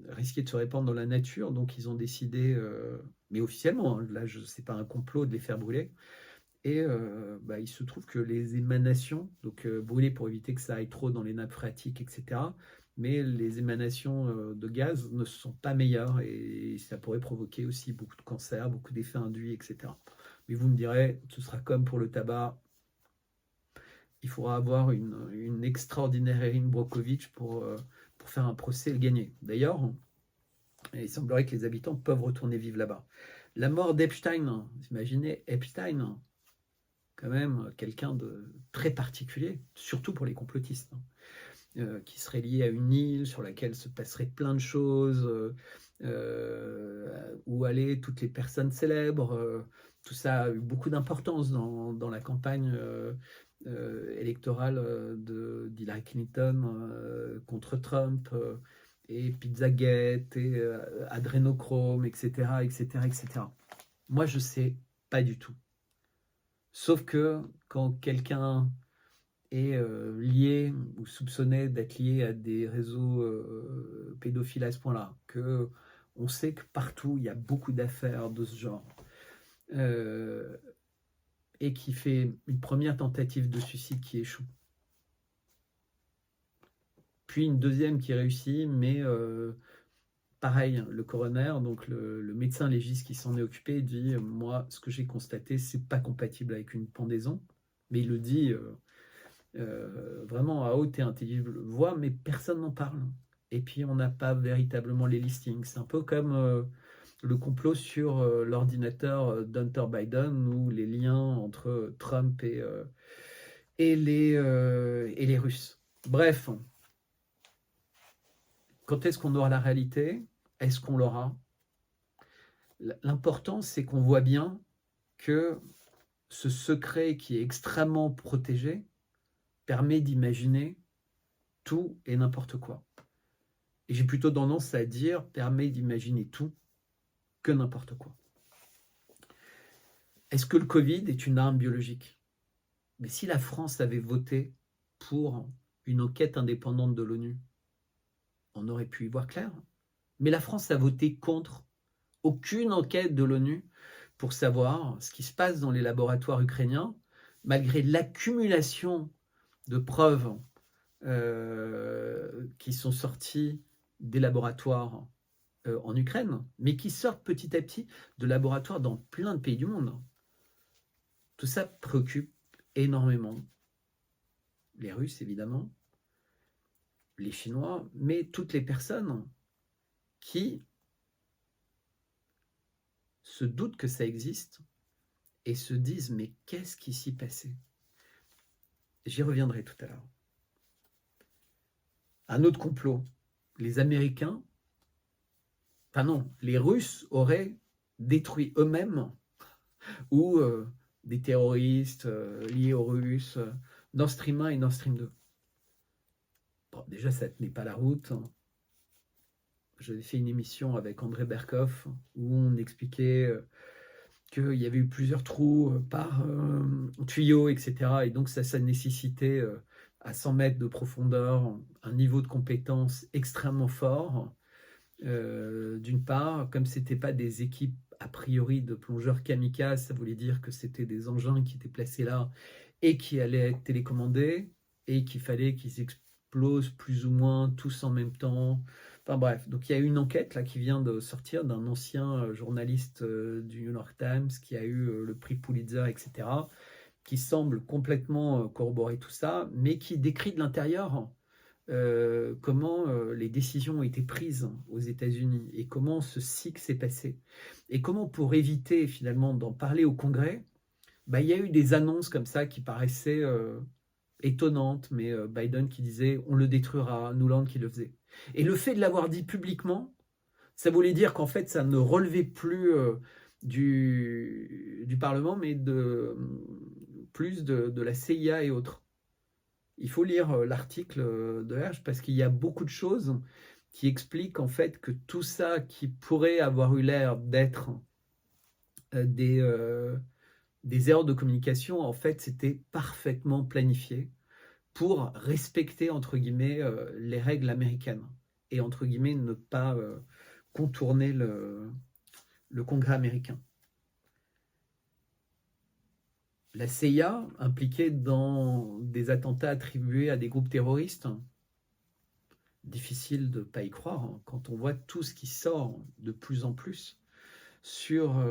A: risquaient de se répandre dans la nature, donc ils ont décidé, mais officiellement, hein, là, c'est pas un complot de les faire brûler, et il se trouve que les émanations, donc brûler pour éviter que ça aille trop dans les nappes phréatiques, etc., mais les émanations de gaz ne sont pas meilleures et ça pourrait provoquer aussi beaucoup de cancers, beaucoup d'effets induits, etc. Mais vous me direz, ce sera comme pour le tabac, il faudra avoir une extraordinaire Erin Brockovich pour faire un procès et le gagner. D'ailleurs, Et il semblerait que les habitants peuvent retourner vivre là-bas. La mort d'Epstein, vous imaginez Epstein, quand même quelqu'un de très particulier, surtout pour les complotistes, qui serait lié à une île sur laquelle se passeraient plein de choses, où allaient toutes les personnes célèbres. Tout ça a eu beaucoup d'importance dans la campagne électorale d'Hillary Clinton contre Trump, et Pizzagate, et adrénochrome, etc., etc., etc. Moi, je ne sais pas du tout. Sauf que quand quelqu'un est lié ou soupçonné d'être lié à des réseaux pédophiles à ce point-là, que on sait que partout il y a beaucoup d'affaires de ce genre, et qui fait une première tentative de suicide qui échoue, puis une deuxième qui réussit, mais pareil, le coroner, donc le médecin légiste qui s'en est occupé, dit moi, ce que j'ai constaté, c'est pas compatible avec une pendaison, mais il le dit vraiment à haute et intelligible voix, mais personne n'en parle. Et puis on n'a pas véritablement les listings. C'est un peu comme le complot sur l'ordinateur d'Hunter Biden, ou les liens entre Trump et les Russes. Bref, quand est-ce qu'on aura la réalité? Est-ce qu'on l'aura? L'important, c'est qu'on voit bien que ce secret qui est extrêmement protégé permet d'imaginer tout et n'importe quoi. Et j'ai plutôt tendance à dire permet d'imaginer tout que n'importe quoi. Est-ce que le Covid est une arme biologique? Mais si la France avait voté pour une enquête indépendante de l'ONU, on aurait pu y voir clair. Mais la France a voté contre aucune enquête de l'ONU pour savoir ce qui se passe dans les laboratoires ukrainiens, malgré l'accumulation de preuves qui sont sorties des laboratoires en Ukraine, mais qui sortent petit à petit de laboratoires dans plein de pays du monde. Tout ça préoccupe énormément les Russes, évidemment, les Chinois, mais toutes les personnes qui se doutent que ça existe et se disent mais qu'est-ce qui s'y passait? J'y reviendrai tout à l'heure. Un autre complot, les Américains, enfin non, les Russes auraient détruit eux-mêmes, ou des terroristes liés aux Russes, Nord Stream 1 et Nord Stream 2. Bon, déjà, ça ne tenait pas la route. J'avais fait une émission avec André Berkoff où on expliquait qu'il y avait eu plusieurs trous par tuyau, etc. Et donc, ça nécessitait à 100 mètres de profondeur un niveau de compétence extrêmement fort. D'une part, comme ce n'étaient pas des équipes a priori de plongeurs kamikazes, ça voulait dire que c'était des engins qui étaient placés là et qui allaient être télécommandés, et qu'il fallait qu'ils explosent plus ou moins tous en même temps. Enfin bref, donc il y a une enquête là qui vient de sortir d'un ancien journaliste du New York Times qui a eu le prix Pulitzer, etc., qui semble complètement corroborer tout ça, mais qui décrit de l'intérieur comment les décisions ont été prises aux États-Unis et comment ce cycle s'est passé. Et comment, pour éviter finalement d'en parler au Congrès, il y a eu des annonces comme ça qui paraissaient étonnantes, mais Biden qui disait « on le détruira », Nuland qui le faisait. Et le fait de l'avoir dit publiquement, ça voulait dire qu'en fait, ça ne relevait plus du Parlement, mais plus de la CIA et autres. Il faut lire l'article de Herge parce qu'il y a beaucoup de choses qui expliquent en fait que tout ça qui pourrait avoir eu l'air d'être des erreurs de communication, en fait, c'était parfaitement planifié pour respecter, entre guillemets, les règles américaines et, entre guillemets, ne pas contourner le Congrès américain. La CIA impliquée dans des attentats attribués à des groupes terroristes, difficile de ne pas y croire quand on voit tout ce qui sort de plus en plus sur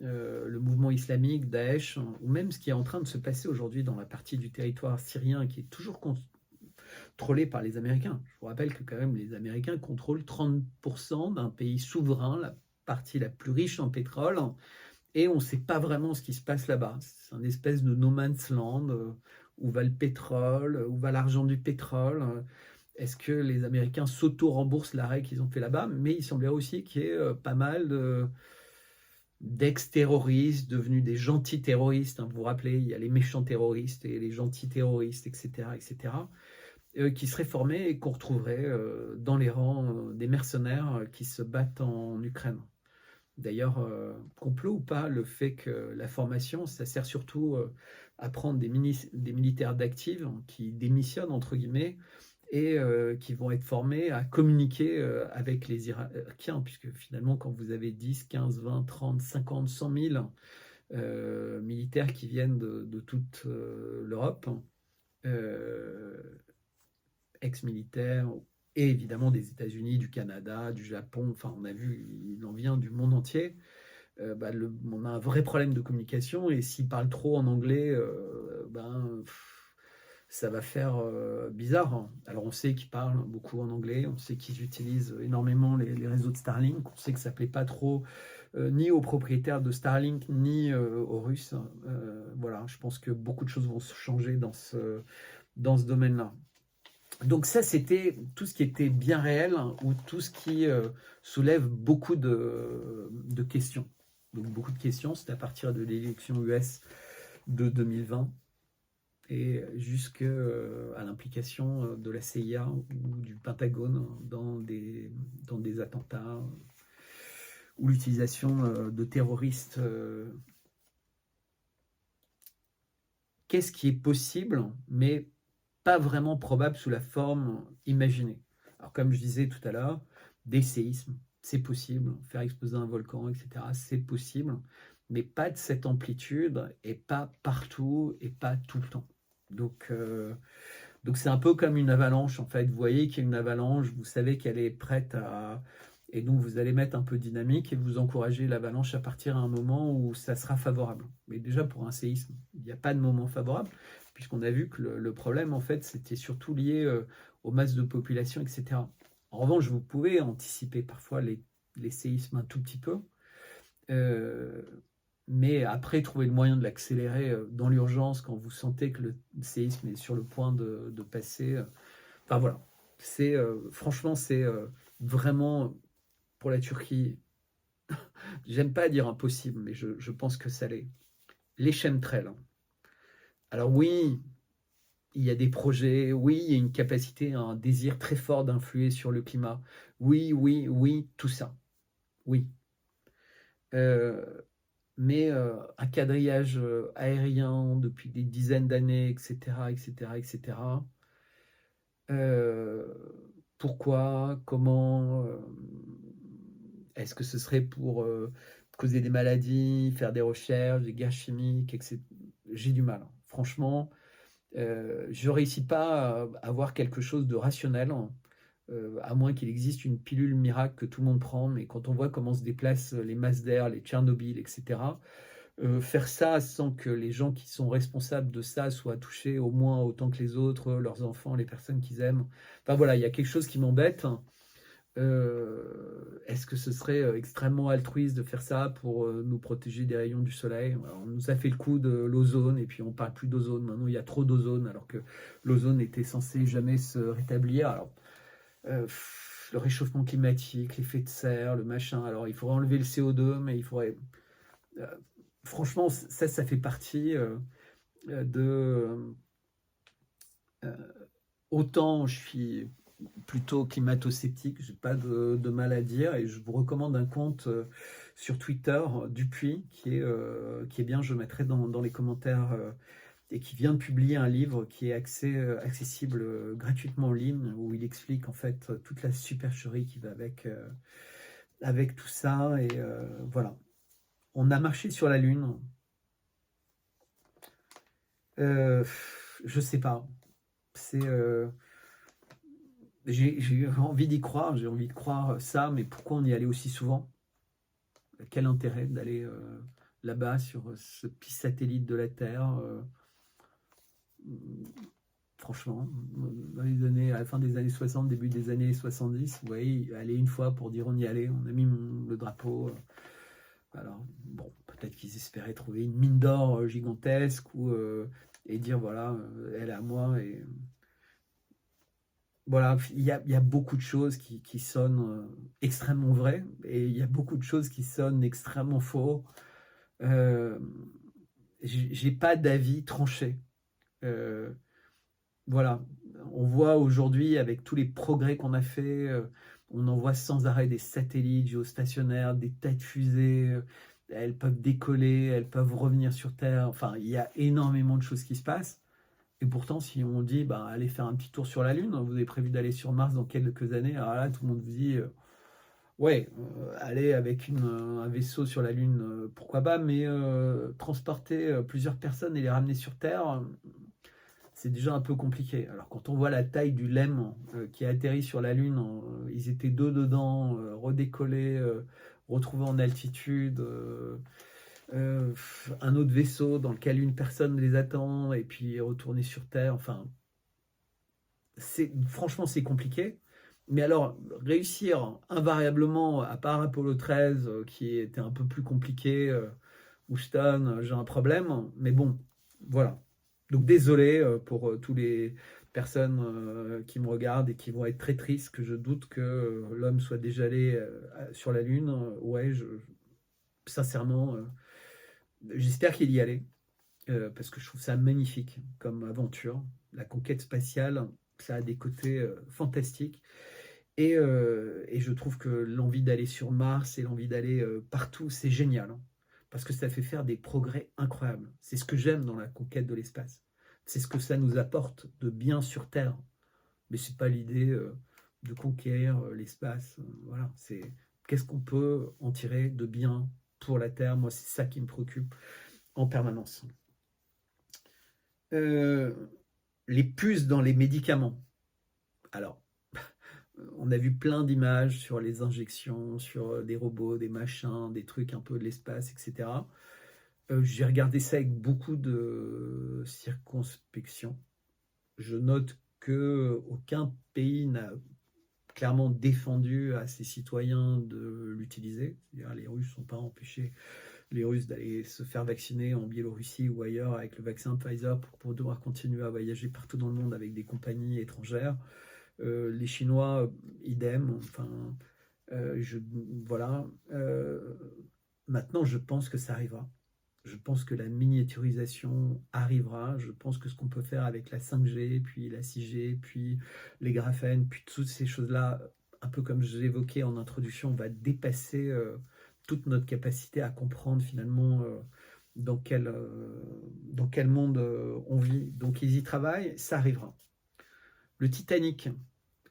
A: le mouvement islamique, Daesh, ou même ce qui est en train de se passer aujourd'hui dans la partie du territoire syrien qui est contrôlée par les Américains. Je vous rappelle que quand même les Américains contrôlent 30% d'un pays souverain, la partie la plus riche en pétrole, et on ne sait pas vraiment ce qui se passe là-bas. C'est un espèce de no man's land, où va le pétrole, où va l'argent du pétrole. Est-ce que les Américains s'auto-remboursent l'arrêt qu'ils ont fait là-bas? Mais il semblerait aussi qu'il y ait pas mal d'ex-terroristes devenus des gentils terroristes. Hein. Vous vous rappelez, il y a les méchants terroristes et les gentils terroristes, etc., etc., qui seraient formés et qu'on retrouverait dans les rangs des mercenaires qui se battent en Ukraine. D'ailleurs, complot ou pas, le fait que la formation, ça sert surtout à prendre des militaires d'actifs qui démissionnent, entre guillemets, et qui vont être formés à communiquer avec les Irakiens, puisque finalement, quand vous avez 10, 15, 20, 30, 50, 100 000 militaires qui viennent de toute l'Europe, ex-militaires, et évidemment des États-Unis, du Canada, du Japon, enfin on a vu, il en vient du monde entier. On a un vrai problème de communication, et s'ils parlent trop en anglais, ça va faire bizarre. Hein. Alors on sait qu'ils parlent beaucoup en anglais, on sait qu'ils utilisent énormément les réseaux de Starlink, on sait que ça ne plaît pas trop ni aux propriétaires de Starlink, ni aux Russes. Voilà, je pense que beaucoup de choses vont se changer dans ce domaine-là. Donc ça, c'était tout ce qui était bien réel, hein, ou tout ce qui soulève beaucoup de questions. Donc beaucoup de questions, c'est à partir de l'élection US de 2020 et jusqu'à l'implication de la CIA ou du Pentagone dans des attentats ou l'utilisation de terroristes. Qu'est-ce qui est possible, mais pas vraiment probable sous la forme imaginée. Alors comme je disais tout à l'heure, des séismes, c'est possible, faire exploser un volcan, etc., c'est possible, mais pas de cette amplitude, et pas partout, et pas tout le temps. Donc c'est un peu comme une avalanche, en fait. Vous voyez qu'il y a une avalanche, vous savez qu'elle est prête à... Et donc vous allez mettre un peu de dynamique et vous encouragez l'avalanche à partir à un moment où ça sera favorable. Mais déjà pour un séisme, il n'y a pas de moment favorable, puisqu'on a vu que le problème, en fait, c'était surtout lié aux masses de population, etc. En revanche, vous pouvez anticiper parfois les séismes un tout petit peu, mais après, trouver le moyen de l'accélérer dans l'urgence quand vous sentez que le séisme est sur le point de passer. Enfin voilà, franchement, c'est vraiment pour la Turquie, j'aime pas dire impossible, mais je pense que ça l'est. Les chemtrails. Hein. Alors oui, il y a des projets, oui, il y a une capacité, un désir très fort d'influer sur le climat. Oui, oui, oui, tout ça. Oui. Mais un quadrillage aérien depuis des dizaines d'années, etc., etc., etc. Pourquoi? Comment? Est-ce que ce serait pour causer des maladies, faire des recherches, des gaz chimiques, etc. J'ai du mal. Hein. Franchement, je ne réussis pas à avoir quelque chose de rationnel, hein, à moins qu'il existe une pilule miracle que tout le monde prend, mais quand on voit comment se déplacent les masses d'air, les Tchernobyl, etc., faire ça sans que les gens qui sont responsables de ça soient touchés au moins autant que les autres, leurs enfants, les personnes qu'ils aiment. Enfin voilà, il y a quelque chose qui m'embête. Est-ce que ce serait extrêmement altruiste de faire ça pour nous protéger des rayons du soleil? Alors, on nous a fait le coup de l'ozone et puis on parle plus d'ozone. Maintenant, il y a trop d'ozone alors que l'ozone était censé jamais se rétablir. Alors, le réchauffement climatique, l'effet de serre, le machin. Alors, il faudrait enlever le CO2, mais il faudrait... franchement, ça fait partie de... autant je suis plutôt climato-sceptique, j'ai pas de mal à dire, et je vous recommande un compte sur Twitter, Dupuis, qui est bien, je mettrai dans les commentaires, et qui vient de publier un livre qui est accessible gratuitement en ligne, où il explique en fait toute la supercherie qui va avec tout ça, et voilà. On a marché sur la Lune. Je sais pas. C'est... j'ai envie d'y croire, j'ai envie de croire ça, mais pourquoi on y allait aussi souvent? Quel intérêt d'aller là-bas sur ce petit satellite de la Terre? franchement, dans les années, à la fin des années 60, début des années 70, vous voyez, aller une fois pour dire on y allait, on a mis le drapeau. Alors, bon, peut-être qu'ils espéraient trouver une mine d'or gigantesque et dire voilà, elle est à moi. Et voilà, il y a beaucoup de choses qui sonnent extrêmement vraies et il y a beaucoup de choses qui sonnent extrêmement faux. Euh, j'ai pas d'avis tranché. Euh, voilà, on voit aujourd'hui avec tous les progrès qu'on a fait, on envoie sans arrêt des satellites géostationnaires, des têtes de fusées, elles peuvent décoller, elles peuvent revenir sur Terre. Enfin, il y a énormément de choses qui se passent. Et pourtant, si on dit, bah, allez faire un petit tour sur la Lune, vous avez prévu d'aller sur Mars dans quelques années, alors là, tout le monde vous dit, ouais, aller avec un vaisseau sur la Lune, pourquoi pas, mais transporter plusieurs personnes et les ramener sur Terre, c'est déjà un peu compliqué. Alors quand on voit la taille du LEM qui a atterri sur la Lune, ils étaient deux dedans, redécollés, retrouvés en altitude, un autre vaisseau dans lequel une personne les attend et puis retourner sur Terre, enfin, franchement c'est compliqué. Mais alors, réussir invariablement, à part Apollo 13, qui était un peu plus compliqué, Houston, j'ai un problème, mais bon, voilà. Donc désolé pour tous les personnes qui me regardent et qui vont être très tristes, que je doute que l'homme soit déjà allé sur la Lune. Ouais, sincèrement, j'espère qu'il y allait, parce que je trouve ça magnifique comme aventure. La conquête spatiale, ça a des côtés fantastiques. Et je trouve que l'envie d'aller sur Mars et l'envie d'aller partout, c'est génial, hein, parce que ça fait faire des progrès incroyables. C'est ce que j'aime dans la conquête de l'espace. C'est ce que ça nous apporte de bien sur Terre. Mais c'est pas l'idée de conquérir l'espace. Voilà, c'est qu'est-ce qu'on peut en tirer de bien pour la Terre. Moi, c'est ça qui me préoccupe en permanence. Euh, les puces dans les médicaments. Alors, on a vu plein d'images sur les injections, sur des robots, des machins, des trucs un peu de l'espace, etc. J'ai regardé ça avec beaucoup de circonspection. Je note que aucun pays n'a clairement défendu à ses citoyens de l'utiliser. C'est-à-dire, les Russes n'ont pas empêché les Russes d'aller se faire vacciner en Biélorussie ou ailleurs avec le vaccin Pfizer pour devoir continuer à voyager partout dans le monde avec des compagnies étrangères. Les Chinois, idem. Enfin, voilà. Maintenant, je pense que ça arrivera. Je pense que la miniaturisation arrivera. Je pense que ce qu'on peut faire avec la 5G, puis la 6G, puis les graphènes, puis toutes ces choses-là, un peu comme je l'évoquais en introduction, va dépasser toute notre capacité à comprendre finalement dans quel monde on vit. Donc ils y travaillent, ça arrivera. Le Titanic,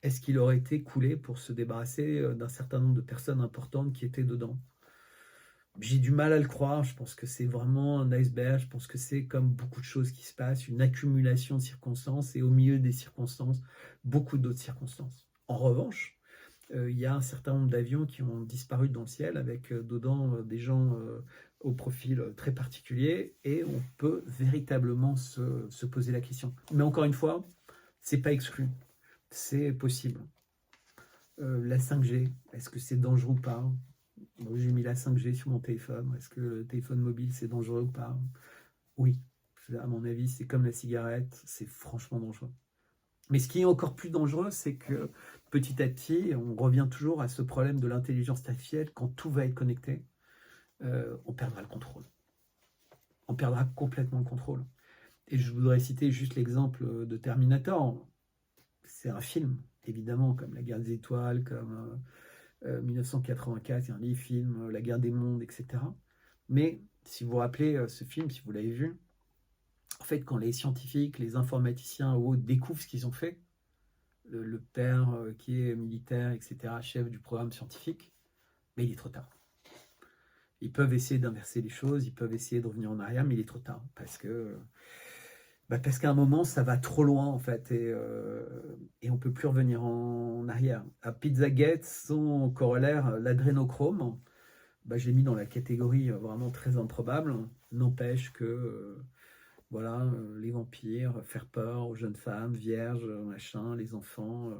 A: est-ce qu'il aurait été coulé pour se débarrasser d'un certain nombre de personnes importantes qui étaient dedans? J'ai du mal à le croire, je pense que c'est vraiment un iceberg, je pense que c'est comme beaucoup de choses qui se passent, une accumulation de circonstances et au milieu des circonstances, beaucoup d'autres circonstances. En revanche, il y a un certain nombre d'avions qui ont disparu dans le ciel avec dedans des gens au profil très particulier et on peut véritablement se poser la question. Mais encore une fois, c'est pas exclu. C'est possible. La 5G, est-ce que c'est dangereux ou pas? Moi, j'ai mis la 5G sur mon téléphone. Est-ce que le téléphone mobile, c'est dangereux ou pas? Oui. À mon avis, c'est comme la cigarette, c'est franchement dangereux. Mais ce qui est encore plus dangereux, c'est que petit à petit, on revient toujours à ce problème de l'intelligence artificielle. Quand tout va être connecté, on perdra le contrôle. On perdra complètement le contrôle. Et je voudrais citer juste l'exemple de Terminator. C'est un film, évidemment, comme La Guerre des Étoiles, comme 1984, il y a un livre, film, La Guerre des Mondes, etc. Mais si vous vous rappelez ce film, si vous l'avez vu, en fait, quand les scientifiques, les informaticiens ou autres découvrent ce qu'ils ont fait, le père qui est militaire, etc., chef du programme scientifique, mais il est trop tard. Ils peuvent essayer d'inverser les choses, ils peuvent essayer de revenir en arrière, mais il est trop tard, parce qu'à un moment, ça va trop loin, en fait, et on ne peut plus revenir en arrière. À Pizzagate, son corollaire, l'adrénochrome, je l'ai mis dans la catégorie vraiment très improbable. N'empêche que Voilà, les vampires, faire peur aux jeunes femmes, vierges, machin, les enfants.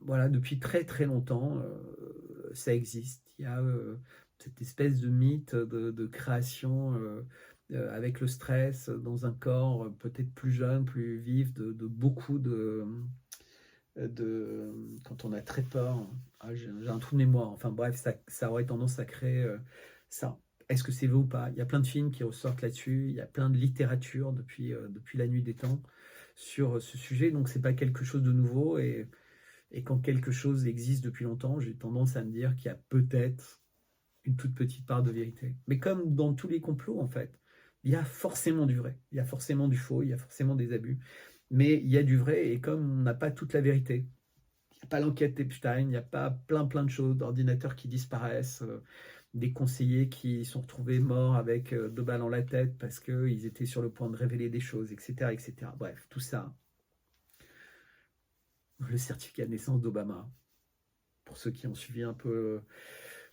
A: Voilà, depuis très très longtemps, ça existe. Il y a cette espèce de mythe de création avec le stress dans un corps peut-être plus jeune, plus vif, de beaucoup de quand on a très peur. Ah, j'ai un trou de mémoire. Enfin bref, ça aurait tendance à créer ça. Est-ce que c'est vrai ou pas? Il y a plein de films qui ressortent là-dessus. Il y a plein de littérature depuis la nuit des temps sur ce sujet. Donc c'est pas quelque chose de nouveau. Et quand quelque chose existe depuis longtemps, j'ai tendance à me dire qu'il y a peut-être une toute petite part de vérité. Mais comme dans tous les complots, en fait, il y a forcément du vrai, il y a forcément du faux, il y a forcément des abus. Mais il y a du vrai, et comme on n'a pas toute la vérité, il n'y a pas l'enquête Epstein, il n'y a pas plein de choses, d'ordinateurs qui disparaissent, des conseillers qui sont retrouvés morts avec 2 balles dans la tête parce qu'ils étaient sur le point de révéler des choses, etc., etc. Bref, tout ça, le certificat de naissance d'Obama, pour ceux qui ont suivi un peu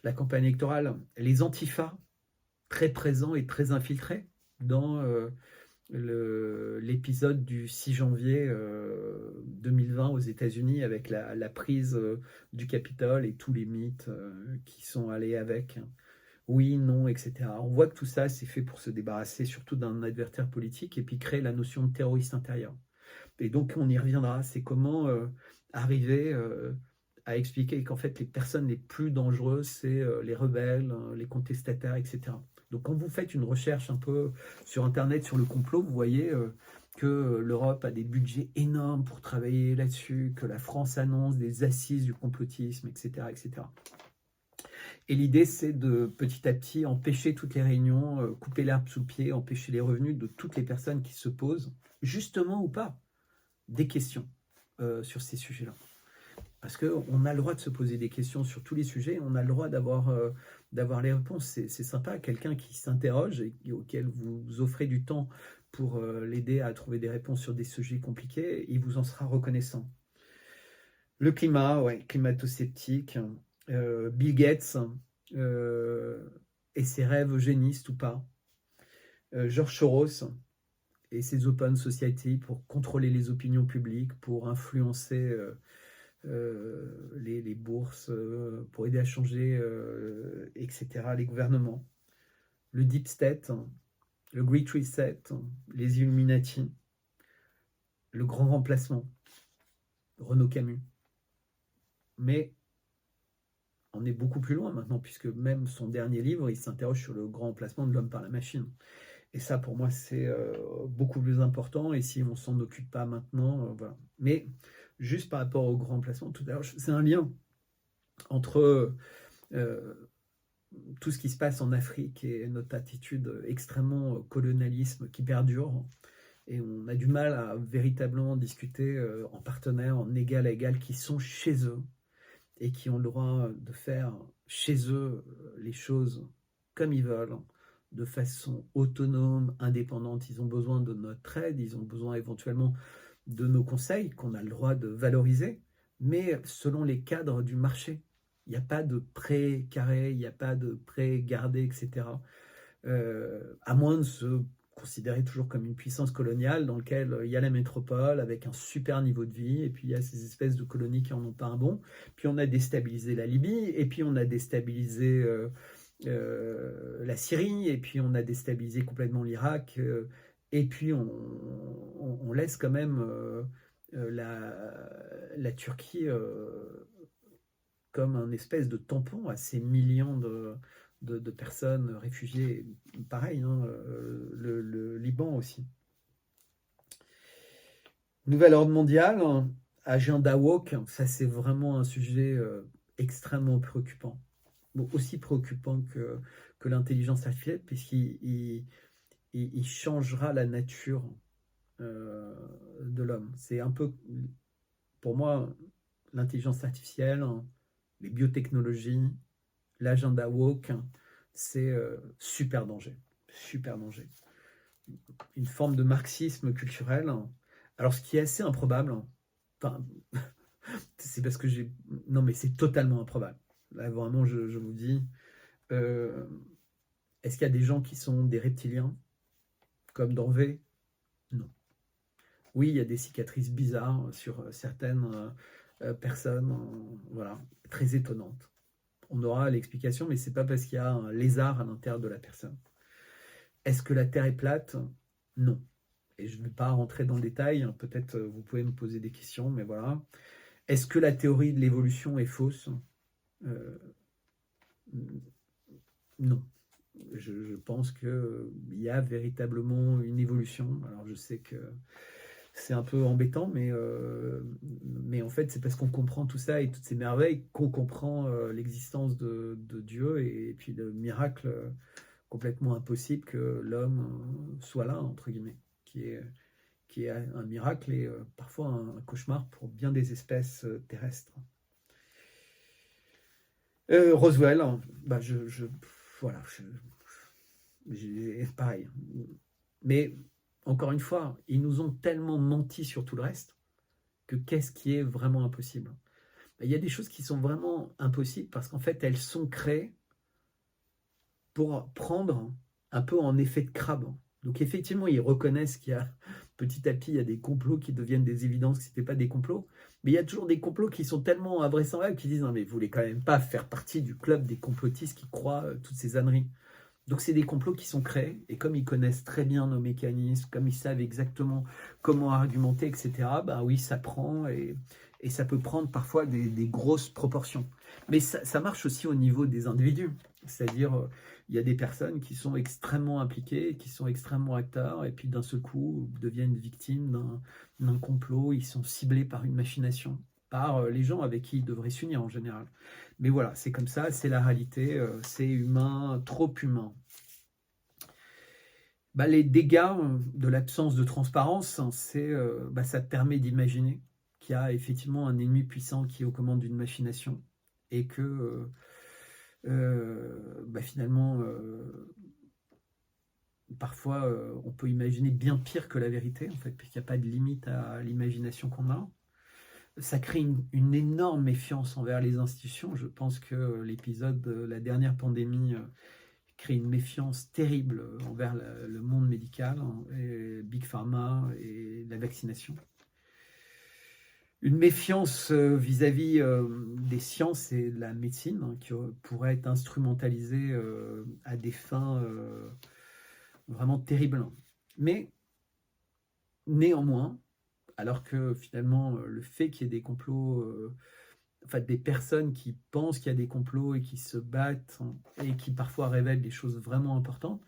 A: la campagne électorale, les antifas, très présents et très infiltrés dans l'épisode du 6 janvier 2020 aux États-Unis avec la prise du Capitole et tous les mythes qui sont allés avec. Oui, non, etc. On voit que tout ça, c'est fait pour se débarrasser surtout d'un adversaire politique et puis créer la notion de terroriste intérieur. Et donc, on y reviendra. C'est comment arriver à expliquer qu'en fait, les personnes les plus dangereuses, c'est les rebelles, les contestataires, etc. Donc, quand vous faites une recherche un peu sur Internet, sur le complot, vous voyez que l'Europe a des budgets énormes pour travailler là-dessus, que la France annonce des assises du complotisme, etc., etc. Et l'idée, c'est de petit à petit empêcher toutes les réunions, couper l'herbe sous le pied, empêcher les revenus de toutes les personnes qui se posent, justement ou pas, des questions sur ces sujets-là. Parce qu'on a le droit de se poser des questions sur tous les sujets, on a le droit d'avoir les réponses. C'est sympa, quelqu'un qui s'interroge et auquel vous offrez du temps pour l'aider à trouver des réponses sur des sujets compliqués, il vous en sera reconnaissant. Le climat, ouais, climato-sceptique, Bill Gates et ses rêves eugénistes ou pas, George Soros et ses open society pour contrôler les opinions publiques, pour influencer les bourses, pour aider à changer, etc., les gouvernements. Le Deep State, le Great Reset, les Illuminati, le grand remplacement, Renaud Camus. Mais on est beaucoup plus loin maintenant, puisque même son dernier livre, il s'interroge sur le grand remplacement de l'homme par la machine. Et ça, pour moi, c'est beaucoup plus important. Et si on ne s'en occupe pas maintenant, voilà. Mais juste par rapport au grand remplacement, tout à l'heure, c'est un lien entre tout ce qui se passe en Afrique et notre attitude extrêmement colonialisme qui perdure. Et on a du mal à véritablement discuter en partenaire, en égal à égal, qui sont chez eux et qui ont le droit de faire chez eux les choses comme ils veulent, de façon autonome, indépendante. Ils ont besoin de notre aide, ils ont besoin éventuellement de nos conseils qu'on a le droit de valoriser, mais selon les cadres du marché. Il n'y a pas de prêt carré, il n'y a pas de prêt gardé, etc. À moins de se considéré toujours comme une puissance coloniale dans laquelle il y a la métropole avec un super niveau de vie, et puis il y a ces espèces de colonies qui en ont pas un bon. Puis on a déstabilisé la Libye, et puis on a déstabilisé la Syrie, et puis on a déstabilisé complètement l'Irak, et puis on laisse quand même la Turquie comme un espèce de tampon à ces millions de personnes réfugiées. Pareil, hein, le Liban aussi. Nouvel ordre mondial, agenda woke, ça c'est vraiment un sujet extrêmement préoccupant. Bon, aussi préoccupant que l'intelligence artificielle, puisqu'il il changera la nature de l'homme. C'est un peu, pour moi, l'intelligence artificielle, les biotechnologies, l'agenda woke, c'est super danger. Super danger. Une forme de marxisme culturel. Alors, ce qui est assez improbable, enfin, c'est parce que j'ai... Non, mais c'est totalement improbable. Là, vraiment, je vous dis, est-ce qu'il y a des gens qui sont des reptiliens, comme dans V, Non. Oui, il y a des cicatrices bizarres sur certaines personnes, voilà, très étonnantes. On aura l'explication, mais ce n'est pas parce qu'il y a un lézard à l'intérieur de la personne. Est-ce que la Terre est plate? Non. Et je ne vais pas rentrer dans le détail, hein, peut-être vous pouvez me poser des questions, mais voilà. Est-ce que la théorie de l'évolution est fausse? euh, Non. Je pense qu'il y a véritablement une évolution. Alors je sais que c'est un peu embêtant, mais en fait c'est parce qu'on comprend tout ça et toutes ces merveilles qu'on comprend l'existence de Dieu et puis le miracle complètement impossible que l'homme soit là, entre guillemets, qui est un miracle et parfois un cauchemar pour bien des espèces terrestres. Roswell, hein, bah voilà, pareil. Mais encore une fois, ils nous ont tellement menti sur tout le reste que qu'est-ce qui est vraiment impossible? Il y a des choses qui sont vraiment impossibles parce qu'en fait, elles sont créées pour prendre un peu en effet de crabe. Donc effectivement, ils reconnaissent qu'il y a petit à petit, il y a des complots qui deviennent des évidences que ce n'étaient pas des complots. Mais il y a toujours des complots qui sont tellement invraisemblables qu'ils disent non mais vous voulez quand même pas faire partie du club des complotistes qui croient toutes ces âneries. Donc c'est des complots qui sont créés, et comme ils connaissent très bien nos mécanismes, comme ils savent exactement comment argumenter, etc., ben oui, ça prend, et ça peut prendre parfois des grosses proportions. Mais ça marche aussi au niveau des individus, c'est-à-dire il y a des personnes qui sont extrêmement impliquées, qui sont extrêmement acteurs, et puis d'un seul coup deviennent victimes d'un complot, ils sont ciblés par une machination, par les gens avec qui ils devraient s'unir en général. Mais voilà, c'est comme ça, c'est la réalité, c'est humain, trop humain. Bah, les dégâts de l'absence de transparence, ça te permet d'imaginer qu'il y a effectivement un ennemi puissant qui est aux commandes d'une machination et que finalement, parfois, on peut imaginer bien pire que la vérité, en fait, puisqu'il n'y a pas de limite à l'imagination qu'on a. Ça crée une énorme méfiance envers les institutions. Je pense que l'épisode de la dernière pandémie crée une méfiance terrible envers le monde médical, hein, et Big Pharma et la vaccination. Une méfiance vis-à-vis des sciences et de la médecine, hein, qui pourrait être instrumentalisée à des fins vraiment terribles. Mais néanmoins, alors que finalement le fait qu'il y ait des complots, des personnes qui pensent qu'il y a des complots et qui se battent, hein, et qui parfois révèlent des choses vraiment importantes,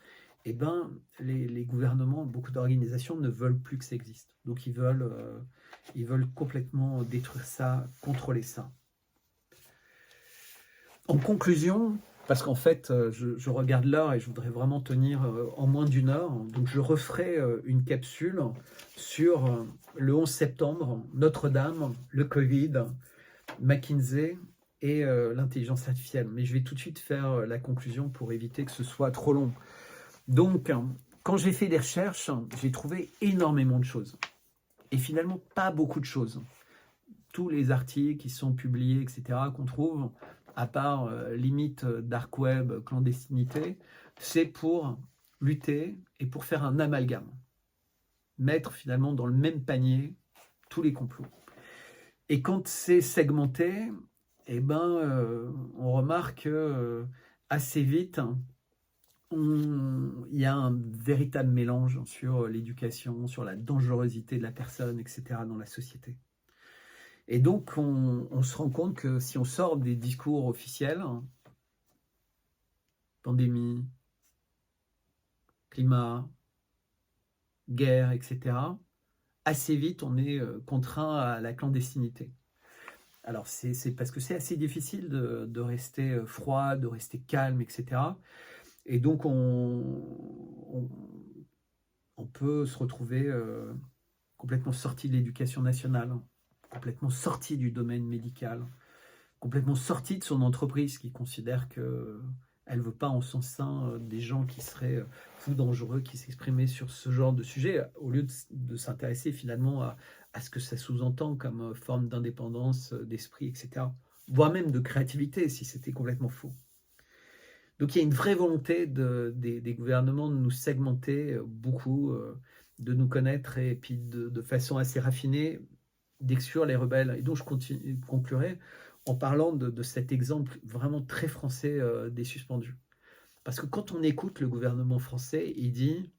A: eh ben, les gouvernements, beaucoup d'organisations ne veulent plus que ça existe. Donc ils veulent complètement détruire ça, contrôler ça. En conclusion, parce qu'en fait, je regarde l'heure et je voudrais vraiment tenir en moins d'une heure, donc je referai une capsule sur le 11 septembre, Notre-Dame, le Covid, McKinsey et l'intelligence artificielle. Mais je vais tout de suite faire la conclusion pour éviter que ce soit trop long. Donc, quand j'ai fait des recherches, j'ai trouvé énormément de choses. Et finalement, pas beaucoup de choses. Tous les articles qui sont publiés, etc., qu'on trouve, à part limite dark web, clandestinité, c'est pour lutter et pour faire un amalgame. Mettre finalement dans le même panier tous les complots. Et quand c'est segmenté, eh ben, on remarque assez vite, il y a un véritable mélange sur l'éducation, sur la dangerosité de la personne, etc. dans la société. Et donc, on se rend compte que si on sort des discours officiels, pandémie, climat, guerre, etc., assez vite, on est contraint à la clandestinité. Alors, c'est parce que c'est assez difficile de rester froid, de rester calme, etc. Et donc, on peut se retrouver complètement sorti de l'éducation nationale, complètement sorti du domaine médical, complètement sorti de son entreprise qui considère qu'elle ne veut pas en son sein des gens qui seraient fous dangereux, qui s'exprimaient sur ce genre de sujet, au lieu de s'intéresser finalement à ce que ça sous-entend comme forme d'indépendance d'esprit, etc. Voire même de créativité, si c'était complètement faux. Donc il y a une vraie volonté des gouvernements de nous segmenter beaucoup de nous connaître et puis de façon assez raffinée d'exclure les rebelles. Et donc je conclurai en parlant de cet exemple vraiment très français des suspendus. Parce que quand on écoute le gouvernement français, il dit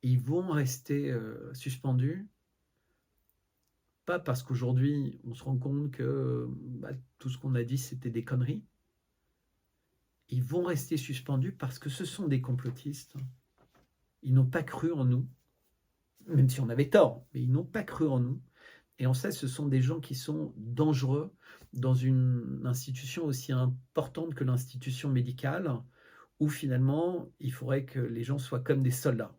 A: ils vont rester suspendus, pas parce qu'aujourd'hui on se rend compte que tout ce qu'on a dit c'était des conneries. Ils vont rester suspendus parce que ce sont des complotistes. Ils n'ont pas cru en nous, même si on avait tort, mais ils n'ont pas cru en nous. Et en ça, ce sont des gens qui sont dangereux dans une institution aussi importante que l'institution médicale, où finalement, il faudrait que les gens soient comme des soldats.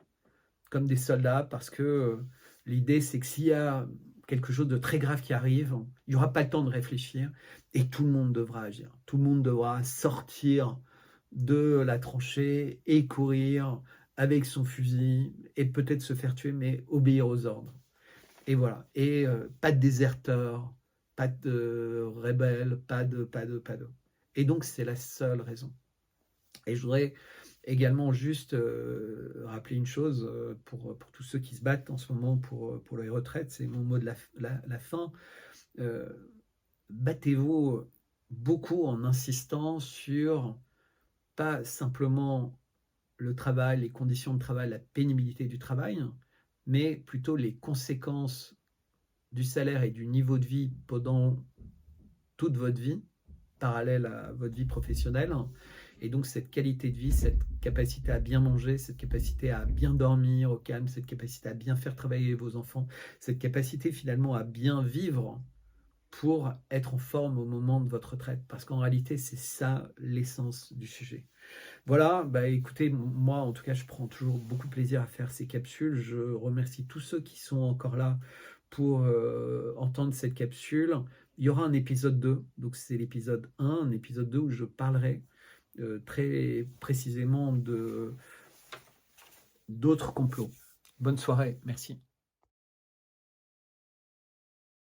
A: Comme des soldats, parce que l'idée, c'est que s'il y a quelque chose de très grave qui arrive, il n'y aura pas le temps de réfléchir et tout le monde devra agir. Tout le monde devra sortir de la tranchée et courir avec son fusil et peut-être se faire tuer, mais obéir aux ordres. Et voilà. Et pas de déserteurs, pas de rebelles, pas de. Et donc, c'est la seule raison. Et je voudrais également juste rappeler une chose pour tous ceux qui se battent en ce moment pour les retraites, c'est mon mot de la fin. Battez-vous beaucoup en insistant sur pas simplement le travail, les conditions de travail, la pénibilité du travail, mais plutôt les conséquences du salaire et du niveau de vie pendant toute votre vie, parallèle à votre vie professionnelle. Et donc cette qualité de vie, cette capacité à bien manger, cette capacité à bien dormir au calme, cette capacité à bien faire travailler vos enfants, cette capacité finalement à bien vivre pour être en forme au moment de votre retraite. Parce qu'en réalité, c'est ça l'essence du sujet. Voilà, écoutez, moi en tout cas, je prends toujours beaucoup de plaisir à faire ces capsules. Je remercie tous ceux qui sont encore là pour entendre cette capsule. Il y aura un épisode 2, donc c'est l'épisode 1, un épisode 2 où je parlerai très précisément d'autres complots. Bonne soirée, merci.